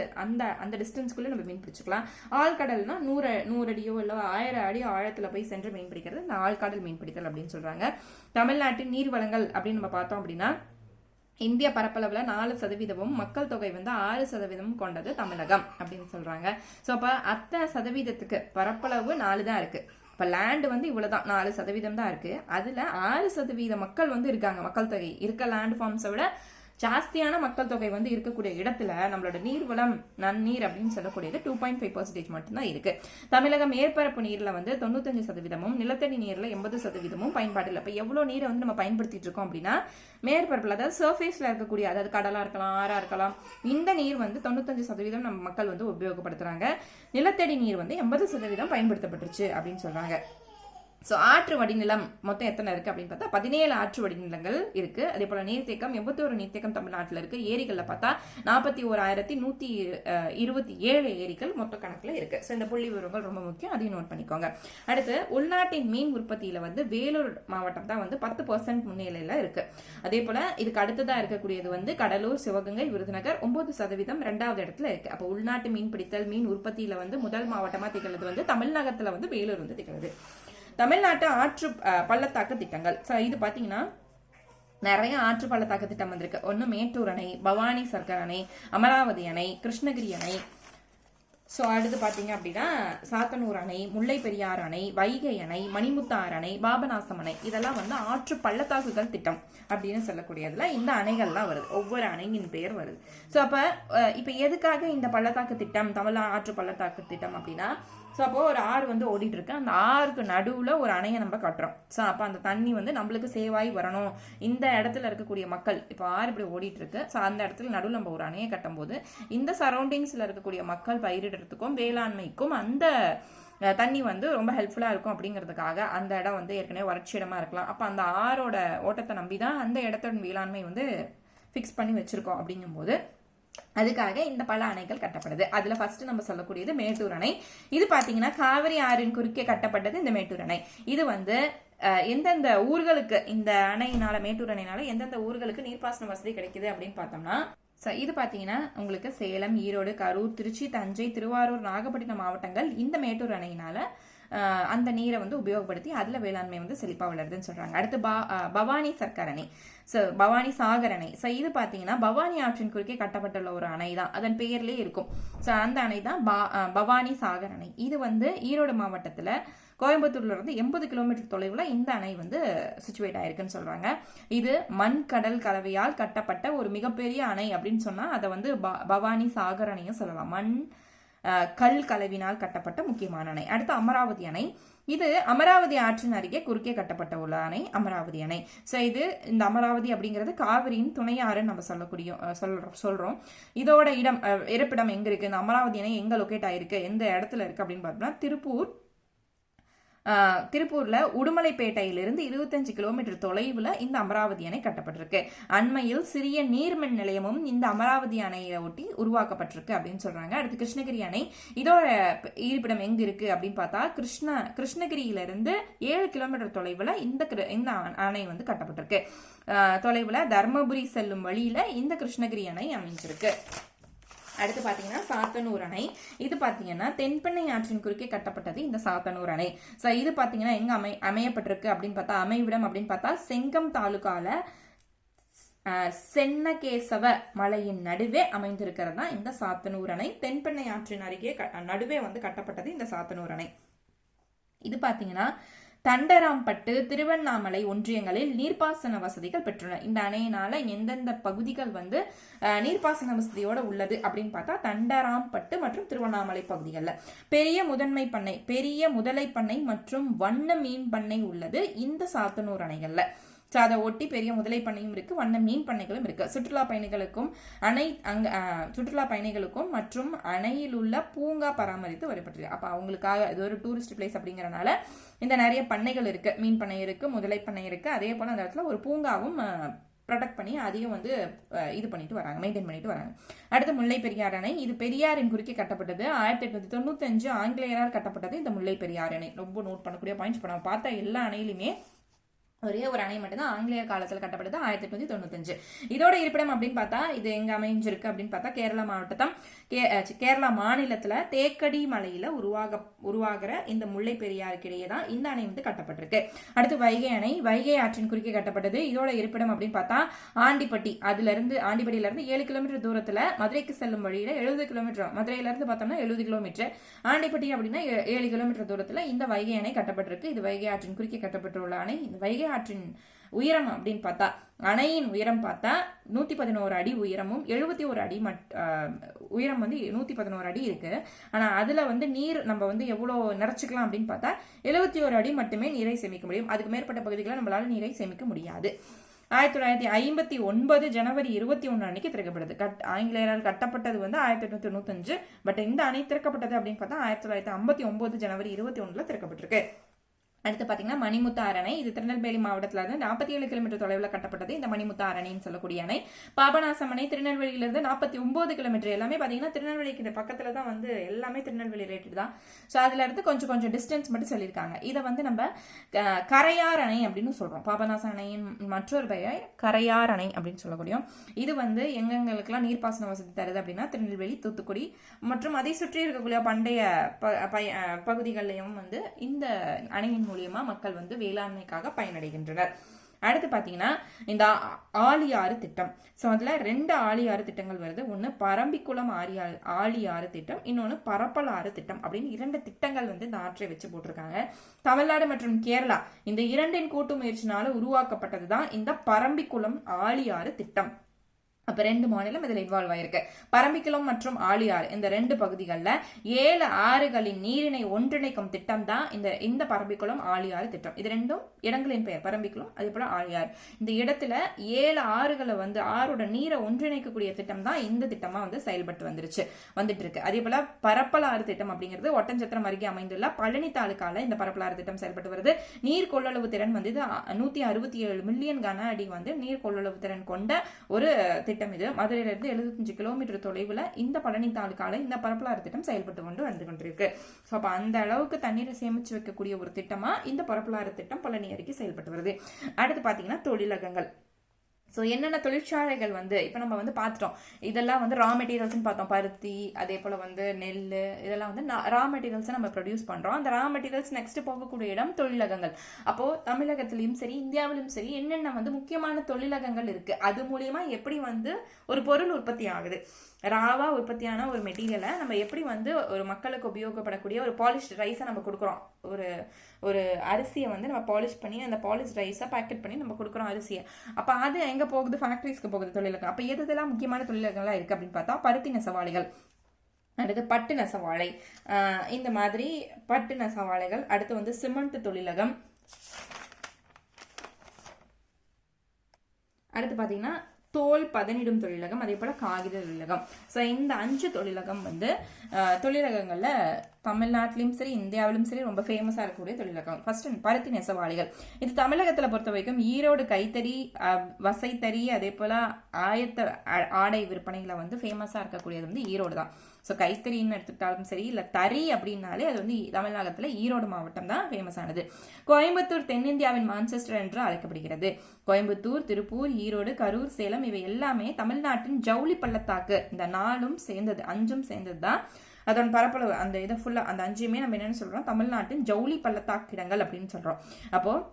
அந்த டிஸ்டன்ஸ்குள்ள நம்ம மீன் பிடிச்சிக்கலாம். ஆழ்கடல்னா 100 அடியோ இல்ல 1000 அடி ஆழத்துல போய் சென்று மீன் பிடிக்கிறது இந்த ஆழ்கடல் மீன் பிடித்தல் அப்படின்னு சொல்றாங்க. தமிழ்நாட்டின் நீர் வளங்கள் அப்படின்னு நம்ம பார்த்தோம் அப்படின்னா இந்திய பரப்பளவுல 4%, மக்கள் தொகை 6% கொண்டது தமிழகம் அப்படின்னு சொல்றாங்க. சோ அப்ப அத்தனை சதவீதத்துக்கு பரப்பளவு 4 தான் இருக்கு. இப்போ லேண்ட் இவ்வளவுதான் 4% தான் இருக்கு. அதுல 6% மக்கள் இருக்காங்க. மக்கள் தொகை இருக்க லேண்ட் ஃபார்ம்ஸை விட ஜாஸ்தியான மக்கள் தொகை இருக்கக்கூடிய இடத்துல நம்மளோட நீர்வளம் நன்னீர் அப்படின்னு சொல்லக்கூடியது 2.5% மட்டும்தான் இருக்கு. தமிழக மேற்பரப்பு நீர்ல 95%, நிலத்தடி நீர்ல 80% பயன்பாடு. இப்ப எவ்வளவு நீரை நம்ம பயன்படுத்திட்டு இருக்கோம் அப்படின்னா மேற்பரப்புல, அதாவது சர்ஃபேஸ்ல இருக்கக்கூடிய, அதாவது கடலா இருக்கலாம், ஆறா இருக்கலாம், இந்த நீர் 95% நம்ம மக்கள் உபயோகப்படுத்துறாங்க. நிலத்தடி நீர் 80% பயன்படுத்தப்பட்டுருச்சு அப்படின்னு சொல்றாங்க. ஸோ ஆற்று வடிநிலம் மொத்தம் எத்தனை இருக்கு அப்படின்னு பார்த்தா 17 ஆற்று வடிநிலங்கள் இருக்கு. அதே போல நீர்த்தேக்கம் 81 நீர்த்தேக்கம் தமிழ்நாட்டில் இருக்கு. ஏரிகள்ல பார்த்தா 41,127 ஏரிகள் மொத்த கணக்குல இருக்கு. ஸோ இந்த புள்ளி விவரங்கள் ரொம்ப முக்கியம், அதையும் நோட் பண்ணிக்கோங்க. அடுத்து உள்நாட்டின் மீன் உற்பத்தியில வந்து வேலூர் மாவட்டம் தான் வந்து 10% முன்னிலையில இருக்கு. அதே போல இதுக்கு அடுத்ததா இருக்கக்கூடியது வந்து கடலூர், சிவகங்கை, விருதுநகர் 9% 2வது இடத்துல இருக்கு. அப்போ உள்நாட்டு மீன் பிடித்தல் மீன் உற்பத்தியில வந்து முதல் மாவட்டமா திகழ்றது வந்து தமிழகத்துல வந்து வேலூர் வந்து திகழுது. தமிழ்நாட்டு ஆற்று பள்ளத்தாக்கு திட்டங்கள். இது பாத்தீங்கன்னா நிறைய ஆற்று பள்ளத்தாக்கு திட்டம் வந்திருக்கு. ஒன்னு மேட்டூர் அணை, பவானி சர்க்கர் அணை, அமராவதி அணை, கிருஷ்ணகிரி அணை. ஸோ அடுத்து பார்த்தீங்க அப்படின்னா சாத்தனூர் அணை, முல்லை பெரியாறு அணை, வைகை அணை, மணிமுத்தாறு அணை, பாபநாசம் அணை, இதெல்லாம் வந்து ஆற்று பள்ளத்தாக்குகள் திட்டம் அப்படின்னு சொல்லக்கூடியதுல இந்த அணைகள்லாம் வருது. ஒவ்வொரு அணையின் பெயர் வருது. ஸோ இப்போ எதுக்காக இந்த பள்ளத்தாக்கு திட்டம், தமிழ் ஆற்று பள்ளத்தாக்கு திட்டம் அப்படின்னா, ஸோ அப்போ ஒரு ஆறு வந்து ஓடிட்டு இருக்கு. அந்த ஆறுக்கு நடுவில் ஒரு அணையை நம்ம கட்டுறோம். ஸோ அப்போ அந்த தண்ணி வந்து நம்மளுக்கு சேவாய் வரணும். இந்த இடத்துல இருக்கக்கூடிய மக்கள், இப்போ ஆறு இப்படி ஓடிட்டு இருக்கு. ஸோ அந்த இடத்துல நடுவில் நம்ம ஒரு அணையை கட்டும் போது இந்த சரௌண்டிங்ஸ்ல இருக்கக்கூடிய மக்கள் பயிரிடுறதுக்கும் வேளாண்மைக்கும் அந்த தண்ணி வந்து ரொம்ப ஹெல்ப்ஃபுல்லா இருக்கும் அப்படிங்கிறதுக்காக அந்த இடம் வந்து ஏற்கனவே வறட்சி இடமா இருக்கலாம். அப்போ அந்த ஆறோட ஓட்டத்தை நம்பி தான் அந்த இடத்தோட வேளாண்மை வந்து ஃபிக்ஸ் பண்ணி வச்சிருக்கோம். அப்படிங்கும்போது அதுக்காக இந்த பல அணைகள் கட்டப்படுது. அதுல ஃபர்ஸ்ட் நம்ம சொல்லக்கூடியது மேட்டூர் அணை. இது பாத்தீங்கன்னா காவிரி ஆறின் குறுக்கே கட்டப்பட்டது இந்த மேட்டூர் அணை. இது வந்து எந்தெந்த ஊர்களுக்கு இந்த அணையினால, மேட்டூர் அணையினால எந்தெந்த ஊர்களுக்கு நீர்ப்பாசன வசதி கிடைக்குது அப்படின்னு பார்த்தோம்னா, இது பாத்தீங்கன்னா உங்களுக்கு சேலம், ஈரோடு, கரூர், திருச்சி, தஞ்சை, திருவாரூர், நாகப்பட்டினம் மாவட்டங்கள் இந்த மேட்டூர் அணையினால அந்த நீரை வந்து உபயோகப்படுத்தி அதுல வேளாண்மை வந்து செழிப்பா வளருதுன்னு சொல்றாங்க. அடுத்து பவானி சர்க்கர் அணை, பவானி சாகர் அணை. இது பாத்தீங்கன்னா பவானி ஆற்றின் குறுக்கே கட்டப்பட்டுள்ள ஒரு அணை தான், அதன் பெயர்லயே இருக்கும். அந்த அணை தான் பவானி சாகர் அணை. இது வந்து ஈரோடு மாவட்டத்துல கோயம்புத்தூர்ல இருந்து 80 கிலோமீட்டர் தொலைவுல இந்த அணை வந்து சிச்சுவேட் ஆயிருக்குன்னு சொல்றாங்க. இது மண் கடல் கலவையால் கட்டப்பட்ட ஒரு மிகப்பெரிய அணை அப்படின்னு சொன்னா அதை வந்து பவானி சாகர் அணையும் சொல்லலாம். மண் கல் கலவினால் கட்டப்பட்ட முக்கியமான அணை. அடுத்து அமராவதி அணை. இது அமராவதி ஆற்றின் அருகே குறுக்கே கட்டப்பட்ட உள்ள அணை அமராவதி அணை. இது இந்த அமராவதி அப்படிங்கிறது காவிரியின் துணையாறுன்னு நம்ம சொல்றோம். இதோட இருப்பிடம் எங்க இருக்கு, இந்த அமராவதி அணை எங்க லொக்கேட் ஆயிருக்கு, எந்த இடத்துல இருக்கு அப்படின்னு பார்த்தோம்னா திருப்பூர்ல உடுமலைப்பேட்டையிலிருந்து 25 கிலோமீட்டர் தொலைவுல இந்த அமராவதி அணை கட்டப்பட்டிருக்கு. அண்மையில் சிறிய நீர்மின் நிலையமும் இந்த அமராவதி அணையை ஒட்டி உருவாக்கப்பட்டிருக்கு அப்படின்னு சொல்றாங்க. அடுத்து கிருஷ்ணகிரி அணை. இதோட இருப்பிடம் எங்க இருக்கு அப்படின்னு பார்த்தா கிருஷ்ணகிரியில இருந்து 7 கிலோமீட்டர் தொலைவுல இந்த அணை வந்து கட்டப்பட்டிருக்கு. தொலைவுல தர்மபுரி செல்லும் வழியில இந்த கிருஷ்ணகிரி அணை அமைஞ்சிருக்கு. அடுத்து பாத்தீங்கன்னா சாத்தனூர் அணை. இது பாத்தீங்கன்னா தென்பெண்ணை ஆற்றின் குறுக்கே கட்டப்பட்டது இந்த சாத்தனூர் அணை. இது பாத்தீங்கன்னா எங்க அமையப்பட்டிருக்கு அப்படின்னு பார்த்தா, அமைவிடம் அப்படின்னு பார்த்தா செங்கம் தாலுகால சென்னகேசவ மலையின் நடுவே அமைந்திருக்கிறது தான் இந்த சாத்தனூர் அணை. தென்பெண்ணை ஆற்றின் அருகே நடுவே வந்து கட்டப்பட்டது இந்த சாத்தனூர் அணை. இது பாத்தீங்கன்னா தண்டராம்பட்டு, திருவண்ணாமலை ஒன்றியங்களில் நீர்ப்பாசன வசதிகள் பெற்றுள்ளன. இந்த அணையினால எந்தெந்த பகுதிகள் வந்து நீர்ப்பாசன வசதியோட உள்ளது அப்படின்னு பார்த்தா தண்டராம்பட்டு மற்றும் திருவண்ணாமலை பகுதிகளில் பெரிய முதலை பண்ணை மற்றும் வண்ண மீன் பண்ணை உள்ளது இந்த சாத்தனூர் அணைகள்ல. அதை ஒட்டி பெரிய முதலை பண்ணையும் இருக்கு, வண்ண மீன் பண்ணைகளும் இருக்கு. சுற்றுலா பயணிகளுக்கும் மற்றும் அணையில் உள்ள பூங்கா பராமரித்து வரப்பட்டிருக்கு. அப்ப அவங்களுக்காக இது ஒரு டூரிஸ்ட் பிளேஸ் அப்படிங்கறதுனால இந்த நிறைய பண்ணைகள் இருக்கு, மீன் பண்ணை இருக்கு, முதலை பண்ணை இருக்கு. அதே போல அந்த இடத்துல ஒரு பூங்காவும் ப்ரொடெக்ட் பண்ணி அதையும் வந்து இது பண்ணிட்டு வராங்க, மெயின்டைன் பண்ணிட்டு வராங்க. அடுத்து முல்லை பெரியாறு அணை. இது பெரியாரின் குறுக்கே கட்டப்பட்டது. 1895 ஆங்கிலேயரால் கட்டப்பட்டது இந்த முல்லை பெரியாறு அணை. ரொம்ப நோட் பண்ணக்கூடிய பாயிண்ட்ஸ். இப்போ நம்ம பார்த்தா எல்லா அணையிலுமே ஒரே ஒரு அணை மட்டும்தான் ஆங்கிலேயர் காலத்தில் கட்டப்பட்டது 1895. இதோட இருப்பிடம் அப்படின்னு பார்த்தா இது எங்க அமைஞ்சிருக்கு அப்படின்னு பார்த்தா கேரளா மாநிலத்துல தேக்கடி மலையில உருவாகிற இந்த முல்லை பெரியாருக்கு இடையே தான் இந்த அணை வந்து கட்டப்பட்டிருக்கு. அடுத்து வைகை அணை. வைகை ஆற்றின் குறுக்கே கட்டப்பட்டது. இதோட இருப்பிடம் அப்படின்னு பார்த்தா ஆண்டிப்பட்டியில இருந்து 7 கிலோமீட்டர் தூரத்துல மதுரைக்கு செல்லும் வழியில 70 கிலோமீட்டர், மதுரையில இருந்து பார்த்தோம்னா 70 கிலோமீட்டர், ஆண்டிப்பட்டி அப்படின்னா 7 கிலோமீட்டர் தூரத்துல இந்த வைகை அணை கட்டப்பட்டிருக்கு. இது வைகை ஆற்றின் குறுக்கே கட்டப்பட்டுள்ள அணை. இந்த வைகை ஆற்றின் உயரம் அப்படின்னு பார்த்தா, அணையின் உயரம் பார்த்தா 111 அடி உயரமும் 71 அடி உயரம் வந்து 111 அடி இருக்கு. ஆனா அதுல வந்து நீர் நம்ம வந்து எவ்வளவு நிறைச்சுக்கலாம் அப்படின்னு பார்த்தா 71 அடி மட்டுமே நீரை சேமிக்க முடியும். அதுக்கு மேற்பட்ட பகுதிகளில் நம்மளால நீரை சேமிக்க முடியாது. 1959 ஜனவரி 21 அன்னைக்கு திறக்கப்படுது. ஆங்கிலேயரால் கட்டப்பட்டது வந்து 1895. பட் இந்த அணை திறக்கப்பட்டது அப்படின்னு பார்த்தா 1959 ஜனவரி 21 திறக்கப்பட்டிருக்கு. அடுத்து பார்த்தீங்கன்னா மணிமுத்தாறு அணை. இது திருநெல்வேலி மாவட்டத்தில் இருந்து 47 கிலோமீட்டர் தொலைவில் கட்டப்பட்டது இந்த மணிமுத்தாறு அணைன்னு சொல்லக்கூடிய அணை. பாபநாசம் அணை திருநெல்வேலியிலிருந்து 49 கிலோமீட்டர். எல்லாமே பார்த்தீங்கன்னா திருநெல்வேலிக்கு பக்கத்தில் தான் வந்து எல்லாமே திருநெல்வேலி ரிலேட்டட் தான். ஸோ அதில் இருந்து கொஞ்சம் கொஞ்சம் டிஸ்டன்ஸ் மட்டும் சொல்லியிருக்காங்க. இதை வந்து நம்ம கரையார் அணை அப்படின்னு சொல்கிறோம். பாபநாசம் அணையின் மற்றொரு பெயர் கரையார் அணை அப்படின்னு சொல்லக்கூடிய இது வந்து எங்கெங்களுக்கெல்லாம் நீர்ப்பாசன வசதி தருது அப்படின்னா திருநெல்வேலி, தூத்துக்குடி மற்றும் அதை சுற்றி இருக்கக்கூடிய பண்டைய பகுதிகளிலையும் வந்து இந்த அணையின் மூலியமா மக்கள் வந்து வேளாண்மைக்காக பயனடைகின்றனர். அடுத்து பார்த்தீங்கன்னா இந்த ஆழியாறு திட்டம். ஸோ அதில் 2 ஆழியாறு திட்டங்கள் வருது. ஒன்று பரம்பிக்குளம் ஆழியாறு திட்டம், இன்னொன்று பரப்பலாறு திட்டம் அப்படின்னு 2 திட்டங்கள் வந்து இந்த ஆற்றை வச்சு போட்டிருக்காங்க. தமிழ்நாடு மற்றும் கேரளா இந்த 2 கூட்டு முயற்சினால உருவாக்கப்பட்டது தான் இந்த பரம்பிக்குளம் ஆழியாறு திட்டம். அப்போ 2 மாநிலம் இதில் இன்வால்வ் ஆயிருக்கு. பரம்பிக்குளம் மற்றும் ஆழியாறு இந்த 2 பகுதிகளில் 7 ஆறுகளின் நீரினை ஒன்றிணைக்கும் திட்டம் தான் இந்த பரம்பிக்குளம் ஆழியாறு திட்டம். இது 2 இடங்களின் பெயர், பரம்பிக்குளம் அதே போல ஆழியாறு. இந்த இடத்துல 7 ஆறுகளை வந்து ஆறோட நீரை ஒன்றிணைக்கக்கூடிய திட்டம் தான் இந்த திட்டமா வந்து செயல்பட்டு வந்துட்டு இருக்கு. அதே போல பரப்பலாறு திட்டம் அப்படிங்கிறது ஒட்டஞ்சத்திரம் அருகே அமைந்துள்ள பழனி தாலுக்கால இந்த பரப்பலாறு திட்டம் செயல்பட்டு வருது. நீர் கொள்ளளவு திறன் வந்து 167 மில்லியன் கன அடி வந்து நீர் கொள்ளளவு திறன் கொண்ட ஒரு திட்டம் இது. மதுரையிலிருந்து 75 கிலோமீட்டர் தொலைவில் இந்த பழனி தாலுக்கால இந்த பரப்பலாறு திட்டம் செயல்பட்டு வந்து கொண்டிருக்கு. ஸோ அப்போ அந்த அளவுக்கு தண்ணீரை சேமிச்சு வைக்கக்கூடிய ஒரு திட்டமா இந்த பரப்பலாறு திட்டம் பழனி அருகே செயல்பட்டு வருது. அடுத்து பார்த்தீங்கன்னா தொழிலகங்கள். ஸோ என்னென்ன தொழிற்சாலைகள் வந்து இப்போ நம்ம வந்து பார்த்துட்டோம். இதெல்லாம் வந்து ரா மெட்டீரியல்ஸ்னு பார்த்தோம். பருத்தி, அதே போல் வந்து நெல், இதெல்லாம் வந்து ரா மெட்டீரியல்ஸை நம்ம ப்ரொடியூஸ் பண்ணுறோம். அந்த ரா மெட்டீரியல்ஸ் நெக்ஸ்ட் போகக்கூடிய இடம் தொழிலகங்கள். அப்போது தமிழகத்திலையும் சரி இந்தியாவிலும் சரி என்னென்ன வந்து முக்கியமான தொழிலகங்கள் இருக்குது, அது மூலியமா எப்படி வந்து ஒரு பொருள் உற்பத்தி ஆகுது, ராவா உற்பத்தியான ஒரு மெட்டீரியலை நம்ம எப்படி வந்து ஒரு மக்களுக்கு உபயோகப்படக்கூடிய ஒரு பாலிஷ் ரைஸை நம்ம கொடுக்குறோம். ஒரு அரிசியை வந்து நம்ம பாலிஷ் பண்ணி அந்த பாலிஷ் ரைஸை பேக்கெட் பண்ணி நம்ம கொடுக்குறோம் அரிசியை. அப்போ அது எங்கே போகுது? ஃபேக்ட்ரிஸ்க்கு போகுது தொழிலகம். அப்போ எதெல்லாம் முக்கியமான தொழிலகங்கள்லாம் இருக்குது அப்படின்னு பார்த்தா பருத்தி நெசவாளிகள், அடுத்து பட்டு நெசவாழை, இந்த மாதிரி பட்டு நெசவாழைகள். அடுத்து வந்து சிமெண்ட் தொழிலகம். அடுத்து பார்த்தீங்கன்னா தோல் பதனிடும் தொழிலகம், அதே போல காகித தொழிலகம். ஸோ இந்த 5 தொழிலகம் வந்து தொழிலகங்கள்ல தமிழ்நாட்டிலும் சரி இந்தியாவிலும் சரி ரொம்ப ஃபேமஸாக இருக்கக்கூடிய தொழிலகம். ஃபர்ஸ்ட் பருத்தி நெசவாளிகள். இது தமிழகத்தில் பொறுத்த வரைக்கும் ஈரோடு கைத்தறி, வசைத்தறி, அதே போல ஆயத்த ஆடை விற்பனைகளை வந்து ஃபேமஸாக இருக்கக்கூடியது வந்து ஈரோடு தான். ஸோ கைத்தறின்னு எடுத்துக்கிட்டாலும் சரி, இல்லை தறி அப்படின்னாலே அது வந்து தமிழ்நாட்டில் ஈரோடு மாவட்டம் தான் ஃபேமஸ் ஆனது. கோயம்புத்தூர் தென்னிந்தியாவின் மான்செஸ்டர் என்று அழைக்கப்படுகிறது. கோயம்புத்தூர், திருப்பூர், ஈரோடு, கரூர், சேலம் இவை எல்லாமே தமிழ்நாட்டின் ஜவுளி பள்ளத்தாக்கு. இந்த 4ம் சேர்ந்தது, 5ம் சேர்ந்தது தான் அதோட பரப்பளவு. அந்த இதை ஃபுல்லாக அந்த 5மே நம்ம என்னென்னு சொல்கிறோம், தமிழ்நாட்டின் ஜவுளி பள்ளத்தாக்கிடங்கள் அப்படின்னு சொல்கிறோம். அப்போது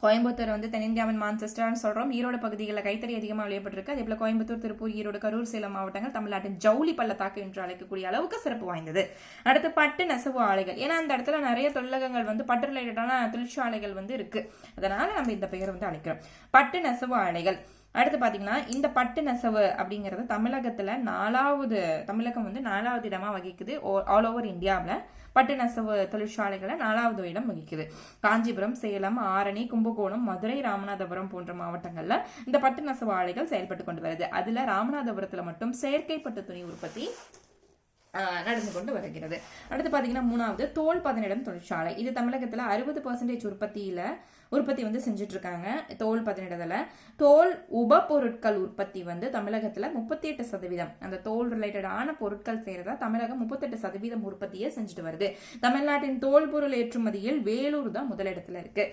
கோயம்புத்தூர் வந்து தென்னிந்தியாவின் மான்செஸ்டர்னு சொல்கிறோம். ஈரோடு பகுதிகளில் கைத்தறி அதிகமாக விளையப்பட்டிருக்கு. அதே போல் கோயம்புத்தூர், திருப்பூர், ஈரோடு, கரூர், சேலம் மாவட்டங்கள் தமிழ்நாட்டின் ஜவுளி பள்ளத்தாக்கு என்று அழைக்கக்கூடிய அளவுக்கு சிறப்பு வாய்ந்தது. அடுத்து பட்டு நெசவு ஆலைகள். ஏன்னா அந்த இடத்துல நிறைய தொழிலகங்கள் வந்து பட்டு ரிலேட்டடான தொழிற்சாலைகள் வந்து இருக்கு. அதனால நம்ம இந்த பெயரை வந்து அழைக்கிறோம் பட்டு நெசவு ஆலைகள். அடுத்து பார்த்தீங்கன்னா இந்த பட்டு நெசவு அப்படிங்கிறது தமிழகம் வந்து 4வது இடமா வகிக்குது. ஆல் ஓவர் இந்தியாவில் பட்டு நெசவு தொழிற்சாலைகளை 4வது இடம் வகிக்குது. காஞ்சிபுரம், சேலம், ஆரணி, கும்பகோணம், மதுரை, ராமநாதபுரம் போன்ற மாவட்டங்கள்ல இந்த பட்டு நெசவு ஆலைகள் செயல்பட்டு கொண்டு வருது. அதுல ராமநாதபுரத்துல மட்டும் செயற்கை பட்டு துணி உற்பத்தி நடந்து கொண்டு வருகிறது. அடுத்து பார்த்தீங்கன்னா 3வது தோல் பதனிடும் தொழிற்சாலை. இது தமிழகத்தில் 60% உற்பத்தி வந்து செஞ்சுட்டு இருக்காங்க. தோல் பதனிடத்துல தோல் உப பொருட்கள் உற்பத்தி வந்து தமிழகத்தில் 38%. அந்த தோல் ரிலேட்டடான பொருட்கள் செய்யறதா தமிழகம் 38% உற்பத்தியை செஞ்சுட்டு வருது. தமிழ்நாட்டின் தோல் பொருள் ஏற்றுமதியில் வேலூர் தான் முதலிடத்துல இருக்கு.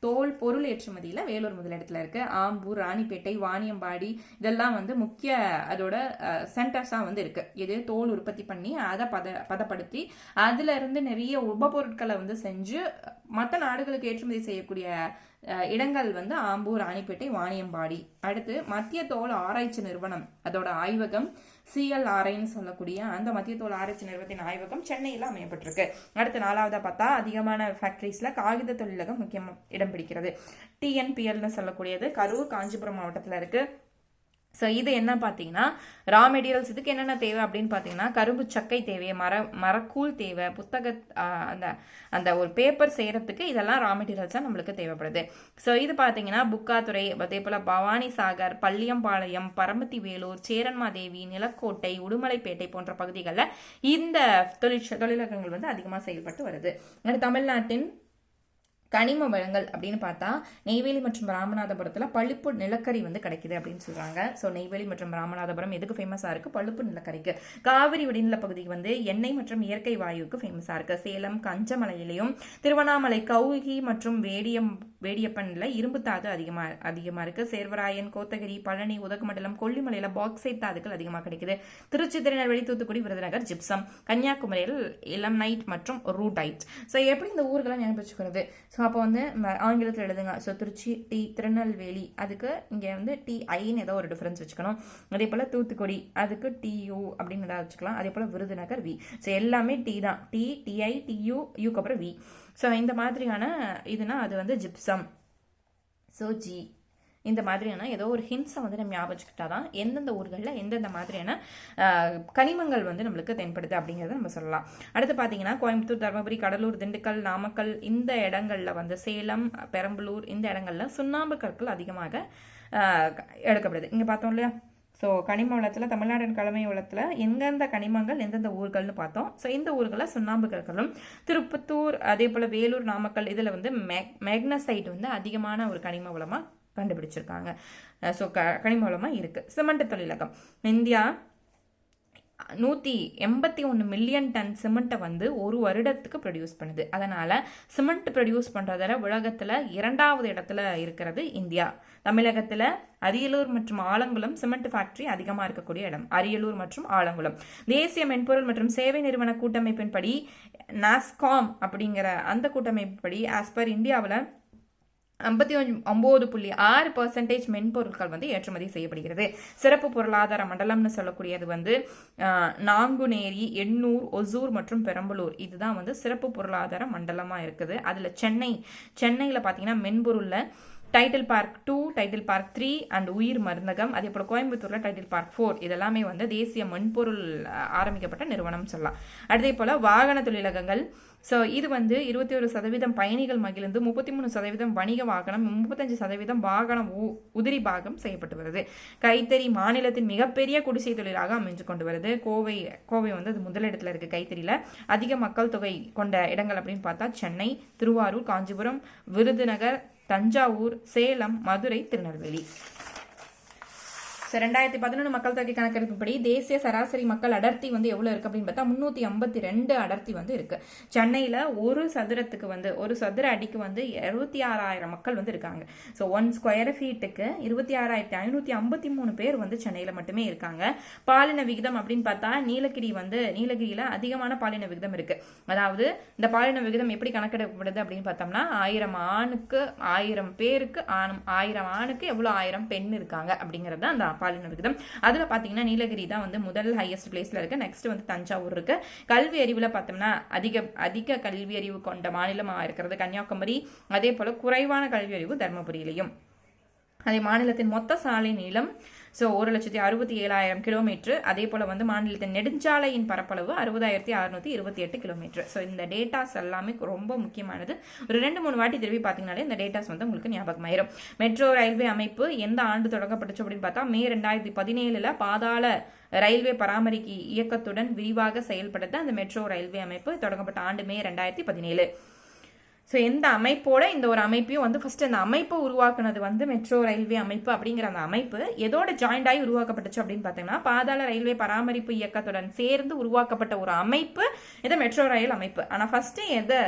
தோல் பொருள் ஏற்றுமதியில் வேலூர் முதலிடத்துல இருக்கு. ஆம்பூர், ராணிப்பேட்டை, வாணியம்பாடி இதெல்லாம் வந்து முக்கிய அதோட சென்டர்ஸாக வந்து இருக்கு. இது தோல் உற்பத்தி பண்ணி அதை பதப்படுத்தி அதுல இருந்து நிறைய உபபொருட்களை வந்து செஞ்சு மற்ற நாடுகளுக்கு ஏற்றுமதி செய்யக்கூடிய இடங்கள் வந்து ஆம்பூர், ராணிப்பேட்டை, வாணியம்பாடி. அடுத்து மத்திய தோல் ஆராய்ச்சி நிறுவனம், அதோட ஆய்வகம் CLRIன்னு சொல்லக்கூடிய அந்த மத்திய தோல் ஆராய்ச்சி நிறுவனத்தின் ஆய்வகம் சென்னையில் அமையப்பட்டிருக்கு. அடுத்து 4வதா பார்த்தா அதிகமான ஃபேக்டரிஸ்ல காகித தொழிலகம் முக்கியமாக இடம் பிடிக்கிறது. TNPLன்னு சொல்லக்கூடியது கரூர், காஞ்சிபுரம் மாவட்டத்தில் இருக்கு. ஸோ இது என்ன பார்த்தீங்கன்னா ரா மெட்டீரியல்ஸ். இதுக்கு என்னென்ன தேவை அப்படின்னு பார்த்தீங்கன்னா கரும்பு சக்கை தேவை, மரக்கூழ் தேவை, அந்த ஒரு பேப்பர் செய்யறதுக்கு இதெல்லாம் ரா மெட்டீரியல்ஸாக நம்மளுக்கு தேவைப்படுது. ஸோ இது பார்த்தீங்கன்னா புக்காத்துறை, அதே போல் பவானி சாகர், பள்ளியம்பாளையம், பரமத்தி வேலூர், சேரன்மாதேவி, நிலக்கோட்டை, உடுமலைப்பேட்டை போன்ற பகுதிகளில் இந்த தொழிலகங்கள் வந்து அதிகமாக செயல்பட்டு வருது. தமிழ்நாட்டின் கனிம வளங்கள் அப்படின்னு பார்த்தா நெய்வேலி மற்றும் ராமநாதபுரத்தில் பழுப்பு நிலக்கரி வந்து கிடைக்குது அப்படின்னு சொல்றாங்க. ஸோ நெய்வேலி மற்றும் ராமநாதபுரம் எதுக்கு ஃபேமஸா இருக்கு? பழுப்பு நிலக்கரிக்கு. காவிரி வடிநில பகுதிக்கு வந்து எண்ணெய் மற்றும் இயற்கை வாயுக்கு ஃபேமஸா இருக்கு. சேலம் கஞ்சமலையிலையும் திருவண்ணாமலை கவுகி மற்றும் வேடியப்பன்ல இரும்பு தாது அதிகமா இருக்கு. சேர்வராயன், கோத்தகிரி, பழனி, உதகமண்டலம், கொல்லிமலையில பாக்சைட் தாதுக்கள் அதிகமாக கிடைக்குது. திருச்சி, திருநெல்வேலி, தூத்துக்குடி, விருதுநகர் ஜிப்சம், கன்னியாகுமரியில் இளம்னைட் மற்றும் ரூடைட். ஸோ எப்படி இந்த ஊர்களை ஞாபகம்? ஸோ அப்போ வந்து ஆங்கிலத்தில் எழுதுங்க. ஸோ திருச்சி டி, திருநெல்வேலி அதுக்கு இங்கே வந்து டிஐன்னு ஏதோ ஒரு டிஃபரன்ஸ் வச்சுக்கணும். அதே போல் தூத்துக்குடி அதுக்கு டியூ அப்படின்னு ஏதாவது வச்சுக்கலாம். அதே போல் விருதுநகர் வி. ஸோ எல்லாமே டி தான். டி, டிஐ, டியூ, யூக்கு அப்புறம் வி. ஸோ இந்த மாதிரியான இதுனா அது வந்து ஜிப்சம். ஸோ ஜி இந்த மாதிரியான ஏதோ ஒரு ஹின்ஸை வந்து நம்ம ஞாபகம் வச்சுக்கிட்டா தான் எந்தெந்த ஊர்களில் எந்தெந்த மாதிரியான கனிமங்கள் வந்து நம்மளுக்கு தென்படுது அப்படிங்கிறத நம்ம சொல்லலாம். அடுத்து பார்த்தீங்கன்னா கோயம்புத்தூர், தருமபுரி, கடலூர், திண்டுக்கல், நாமக்கல் இந்த இடங்களில் வந்து சேலம், பெரம்பலூர் இந்த இடங்களில் சுண்ணாம்பு கற்கள் அதிகமாக எடுக்கப்படுது. இங்கே பார்த்தோம் இல்லையா? ஸோ கனிம வளத்தில் தமிழ்நாட்டின் கனிம வளத்தில் எந்தெந்த கனிமங்கள் எந்தெந்த ஊர்கள்னு பார்த்தோம். ஸோ இந்த ஊர்களில் சுண்ணாம்பு கற்களும், திருப்பத்தூர் அதே போல் வேலூர், நாமக்கல் இதில் வந்து மேக்னசைட் வந்து அதிகமான ஒரு கனிம வளமாக கண்டுபிடிச்சிருக்காங்க. ஸோ கனிம வளமாக இருக்கு. சிமெண்ட் தொழிலகம் இந்தியா 181 மில்லியன் டன் சிமெண்ட்டை வந்து ஒரு வருடத்துக்கு ப்ரொடியூஸ் பண்ணுது. அதனால சிமெண்ட் ப்ரொடியூஸ் பண்றதுல உலகத்துல 2வது இடத்துல இருக்கிறது இந்தியா. தமிழகத்துல அரியலூர் மற்றும் ஆலங்குளம் சிமெண்ட் ஃபேக்டரி அதிகமாக இருக்கக்கூடிய இடம். அரியலூர் மற்றும் ஆலங்குளம். தேசிய மென்பொருள் மற்றும் சேவை நிறுவன கூட்டமைப்பின்படி நாஸ்காம் அப்படிங்கிற அந்த கூட்டமைப்பின்படி ஆஸ்பர் இந்தியாவில் 59.6% மென்பொருட்கள் வந்து ஏற்றுமதி செய்யப்படுகிறது. சிறப்பு பொருளாதார மண்டலம்னு சொல்லக்கூடியது வந்து நாங்குநேரி, எண்ணூர், ஒசூர் மற்றும் பெரம்பலூர் இதுதான் வந்து சிறப்பு பொருளாதார மண்டலமா இருக்குது. அதுல சென்னையில பாத்தீங்கன்னா மென்பொருள்ல டைட்டில் பார்க் 2, டைட்டில் பார்க் 3 அண்ட் உயிர் மருந்தகம், அதே போல கோயம்புத்தூர்ல டைட்டில் பார்க் 4 இதெல்லாமே வந்து தேசிய மென்பொருள் ஆரம்பிக்கப்பட்ட நிறுவனம் சொல்லலாம். அதே போல வாகன தொழிலகங்கள். ஸோ இது வந்து 21% பயணிகள் மகிழ்ந்து 33% வணிக வாகனம், 35% வாகனம் உதிரி பாகம் செய்யப்பட்டு வருது. கைத்தறி மாநிலத்தின் மிகப்பெரிய குடிசை தொழிலாக அமைஞ்சு கொண்டு வருது. கோவை வந்து அது முதலிடத்துல இருக்கு. கைத்தறியில அதிக மக்கள் தொகை கொண்ட இடங்கள் அப்படின்னு பார்த்தா சென்னை, திருவாரூர், காஞ்சிபுரம், விருதுநகர், தஞ்சாவூர், சேலம், மதுரை, திருநெல்வேலி. 2011 மக்கள் தொகை கணக்கெடுப்புப்படி தேசிய சராசரி மக்கள் அடர்த்தி வந்து எவ்வளவு இருக்கு அப்படின்னு பார்த்தா 352 அடர்த்தி வந்து இருக்கு. சென்னையில ஒரு சதுர அடிக்கு வந்து 26,000 மக்கள் வந்து இருக்காங்க. ஸோ 1 ஸ்கொயர் ஃபீட்டுக்கு 26,553 பேர் வந்து சென்னையில மட்டுமே இருக்காங்க. பாலின விகிதம் அப்படின்னு பார்த்தா நீலகிரியில அதிகமான பாலின விகிதம் இருக்கு. அதாவது இந்த பாலின விகிதம் எப்படி கணக்கெடுக்கப்படுது அப்படின்னு பார்த்தோம்னா 1000 பேருக்கு 1000 ஆணுக்கு எவ்வளவு 1000 பெண் இருக்காங்க அப்படிங்கறது அந்த பாலின விகிதம். அதுல பாத்தீங்கன்னா நீலகிரி தான் வந்து முதல் ஹையஸ்ட் பிளேஸ்ல இருக்கு. நெக்ஸ்ட் வந்து தஞ்சாவூர் இருக்கு. கல்வி அறிவுல பார்த்தோம்னா அதிக கல்வி அறிவு கொண்ட மாநிலமா இருக்கிறது கன்னியாகுமரி. அதே போல குறைவான கல்வி அறிவு தர்மபுரியிலையும். அதே மாநிலத்தின் மொத்த சாலை நீளம் 1,67,000 கிலோமீட்டர். அதே போல வந்து மாநிலத்தின் நெடுஞ்சாலையின் பரப்பளவு 60,628 கிலோமீட்டர். ஸோ இந்த டேட்டாஸ் எல்லாமே ரொம்ப முக்கியமானது. ஒரு 2-3 வாட்டி திரும்பி பார்த்தீங்கன்னாலே இந்த டேட்டாஸ் வந்து உங்களுக்கு ஞாபகமாயிரும். மெட்ரோ ரயில்வே அமைப்பு எந்த ஆண்டு தொடங்கப்பட்டுச்சு அப்படின்னு பார்த்தா மே 2017 பாதாள ரயில்வே பராமரிப்பு இயக்கத்துடன் விரிவாக செயல்படுத்த அந்த மெட்ரோ ரயில்வே அமைப்பு தொடங்கப்பட்ட ஆண்டு மே 2017. ஸோ எந்த அமைப்போட இந்த ஒரு அமைப்பையும் வந்து ஃபர்ஸ்ட் அந்த அமைப்பை உருவாக்குனது வந்து மெட்ரோ ரயில்வே அமைப்பு அப்படிங்கிற அந்த அமைப்பு எதோட ஜாயிண்ட் ஆகி உருவாக்கப்பட்டுச்சு அப்படின்னு பார்த்தீங்கன்னா பாதாள ரயில்வே பராமரிப்பு இயக்கத்துடன் சேர்ந்து உருவாக்கப்பட்ட ஒரு அமைப்பு இது மெட்ரோ ரயில் அமைப்பு. ஆனால் ஃபர்ஸ்ட் எதை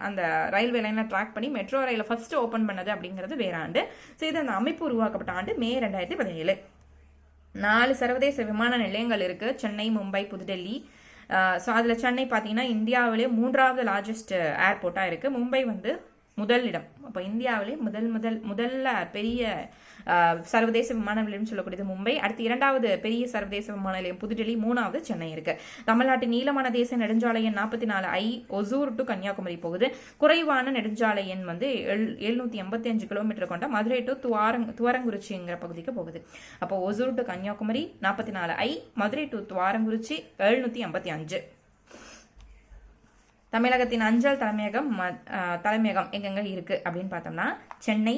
அந்த ரயில்வே லைனை ட்ராக் பண்ணி மெட்ரோ ரயிலை ஃபர்ஸ்ட் ஓப்பன் பண்ணது அப்படிங்கிறது வேற ஆண்டு. ஸோ இது அந்த அமைப்பு உருவாக்கப்பட்ட ஆண்டு மே 2017. 4 சர்வதேச விமான நிலையங்கள் இருக்கு. சென்னை, மும்பை, புதுடெல்லி. ஸோ அதில் சென்னை பார்த்தீங்கன்னா இந்தியாவிலே 3வது லார்ஜஸ்ட் ஏர்போர்ட்டாக இருக்குது. மும்பை வந்து முதலிடம். அப்போ இந்தியாவிலே முதல்ல பெரிய சர்வதேச விமான நிலையம் சொல்லக்கூடியது மும்பை. அடுத்து 2வது பெரிய சர்வதேச விமான நிலையம் புதுடெல்லி. 3வது சென்னை இருக்கு. தமிழ்நாட்டின் நீளமான தேசிய நெடுஞ்சாலை எண் 44I ஒசூர் டு கன்னியாகுமரி போகுது. குறைவான நெடுஞ்சாலை எண் வந்து 785 கிலோமீட்டர் கொண்ட மதுரை டு துவரங்குறிச்சிங்கிற பகுதிக்கு போகுது. அப்போ Hosur to Kanyakumari 44I, Madurai to Thuvarankurichi 785. தமிழகத்தின் அஞ்சல் தலைமையகம் எங்கெங்க இருக்கு அப்படின்னு பார்த்தோம்னா சென்னை,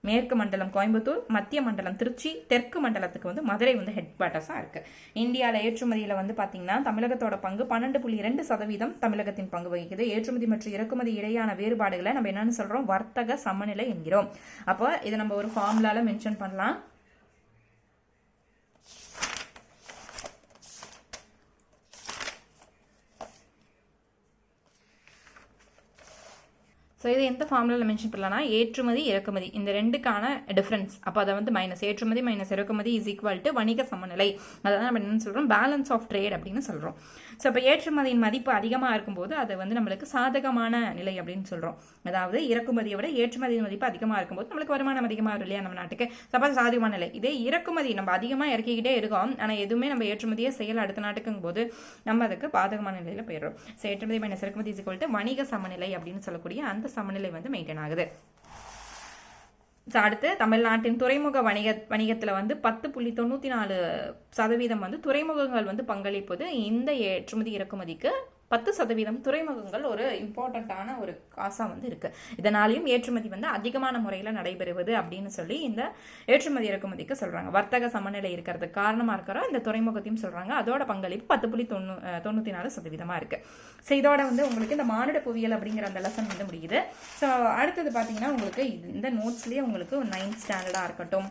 மேற்கு மண்டலம் கோயம்புத்தூர், மத்திய மண்டலம் திருச்சி, தெற்கு மண்டலத்துக்கு வந்து மதுரை வந்து ஹெட் குவார்ட்டர்ஸாக இருக்கு. இந்தியாவில் ஏற்றுமதியில் வந்து பார்த்தீங்கன்னா தமிழகத்தோட பங்கு 12.2% தமிழகத்தின் பங்கு வகிக்குது. ஏற்றுமதி மற்றும் இறக்குமதி இடையான வேறுபாடுகளை நம்ம என்னன்னு சொல்றோம், வர்த்தக சமநிலை என்கிறோம். அப்போ இதை நம்ம ஒரு ஃபார்முலால மென்ஷன் பண்ணலாம். ஸோ இது எந்த ஃபார்முலாவில் மென்ஷன் பண்ணலாம்னா ஏற்றுமதி இறக்குமதி இந்த ரெண்டுக்கான டிஃப்ரென்ஸ். அப்போ அதை வந்து மைனஸ் ஏற்றுமதி மைனஸ் இறக்குமதி இஸ் ஈக்குவல் டு வணிக சமநிலை. அதான் நம்ம என்ன சொல்கிறோம், பேலன்ஸ் ஆஃப் ட்ரேட் அப்படின்னு சொல்கிறோம். ஸோ இப்போ ஏற்றுமதியின் மதிப்பு அதிகமாக இருக்கும்போது அது வந்து நம்மளுக்கு சாதகமான நிலை அப்படின்னு சொல்கிறோம். அதாவது இறக்குமதியை விட ஏற்றுமதியின் மதிப்பு அதிகமாக இருக்கும்போது நம்மளுக்கு வருமானம் அதிகமாக இருக்கும் இல்லையா நம்ம நாட்டுக்கு. அப்போ சாதகமான நிலை. இதே இறக்குமதி நம்ம அதிகமாக இறக்கிக்கிட்டே இருக்கோம், ஆனால் எதுவுமே நம்ம ஏற்றுமதியே செய்யலை அடுத்த நாட்டுக்கும் போது நம்ம அதுக்கு பாதகமான நிலையில் போயிடுறோம். ஸோ ஏற்றுமதி மைனஸ் இறக்குமதி இஸ் ஈக்குவல் டு வணிக சமநிலை அப்படின்னு சொல்லக்கூடிய அந்த சமநிலை வந்து மெயின்டைன் ஆகுது. அடுத்து தமிழ்நாட்டின் துறைமுக வணிகத்தில் வந்து 10.94% வந்து துறைமுகங்கள் வந்து பங்களிப்பது இந்த ஏற்றுமதி இறக்குமதிக்கு 10% துறைமுகங்கள் ஒரு இம்பார்ட்டண்ட்டான ஒரு காசாக வந்து இருக்கு. இதனாலையும் ஏற்றுமதி வந்து அதிகமான முறையில் நடைபெறுவது அப்படின்னு சொல்லி இந்த ஏற்றுமதி இறக்குமதிக்கு சொல்றாங்க. வர்த்தக சமநிலை இருக்கிறதுக்கு காரணமாக இருக்கிற இந்த துறைமுகத்தையும் சொல்றாங்க. அதோட பங்களிப்பு 10.94% இருக்கு. ஸோ இதோட வந்து உங்களுக்கு இந்த மானுட புவியியல் அப்படிங்கிற அந்த லெசன் வந்து முடியுது. ஸோ அடுத்தது பார்த்தீங்கன்னா உங்களுக்கு இந்த நோட்ஸ்லேயே உங்களுக்கு 9th ஸ்டாண்டர்டாக இருக்கட்டும்,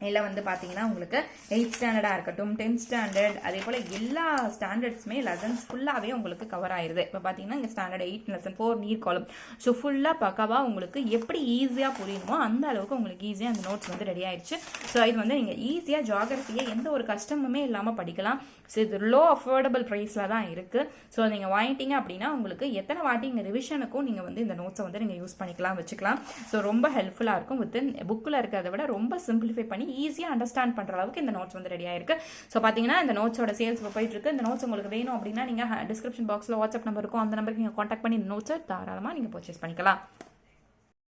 இல்லை வந்து பார்த்தீங்கன்னா உங்களுக்கு 8th ஸ்டாண்டர்டாக இருக்கட்டும், 10th ஸ்டாண்டர்ட், அதே போல் எல்லா ஸ்டாண்டர்ட்ஸுமே லெசன்ஸ் ஃபுல்லாகவே உங்களுக்கு கவர் ஆயிடுது. இப்போ பார்த்தீங்கன்னா இங்கே ஸ்டாண்டர்ட் 8 லெசன் 4 நீர்காலம். ஸோ ஃபுல்லாக பக்காவாக உங்களுக்கு எப்படி ஈஸியாக புரியுமோ அந்த அளவுக்கு உங்களுக்கு ஈஸியாக அந்த நோட்ஸ் வந்து ரெடி ஆயிடுச்சு. ஸோ இது வந்து நீங்கள் ஈஸியாக ஜியாகிரஃபியை எந்த ஒரு கஷ்டமுமே இல்லாமல் படிக்கலாம். ஸோ இது லோ அஃபோர்டபுள் ப்ரைஸில் தான் இருக்குது. ஸோ நீங்கள் வாங்கிட்டீங்க அப்படின்னா உங்களுக்கு எத்தனை வாட்டி இங்கே ரிவிஷனுக்கும் நீங்கள் வந்து இந்த நோட்ஸை வந்து நீங்கள் யூஸ் பண்ணிக்கலாம், வச்சுக்கலாம். ஸோ ரொம்ப ஹெல்ப்ஃபுல்லாக இருக்கும். வித்தின் புக்கில் இருக்கிறத விட ரொம்ப சிம்பிளிஃபை பண்ணி ஈஸியாக அண்டர்ஸ்டாண்ட் பண்ணுற அளவுக்கு இந்த நோட்ஸ் வந்து ரெடி ஆயிருக்கு. ஸோ பார்த்தீங்கன்னா இந்த நோட்ஸோட சேல்ஸ் போயிட்டு இருக்கு. இந்த நோட்ஸ் உங்களுக்கு வேணும் அப்படின்னா நீங்கள் டிஸ்கிரிப்ஷன் பாக்ஸில் வாட்ஸ்அப் நம்பர் இருக்கும், அந்த நம்பருக்கு நீங்கள் காண்டாக்ட் பண்ணி இந்த நோட்ஸை தாராளமாக நீங்கள் பர்ச்சேஸ் பண்ணிக்கலாம்.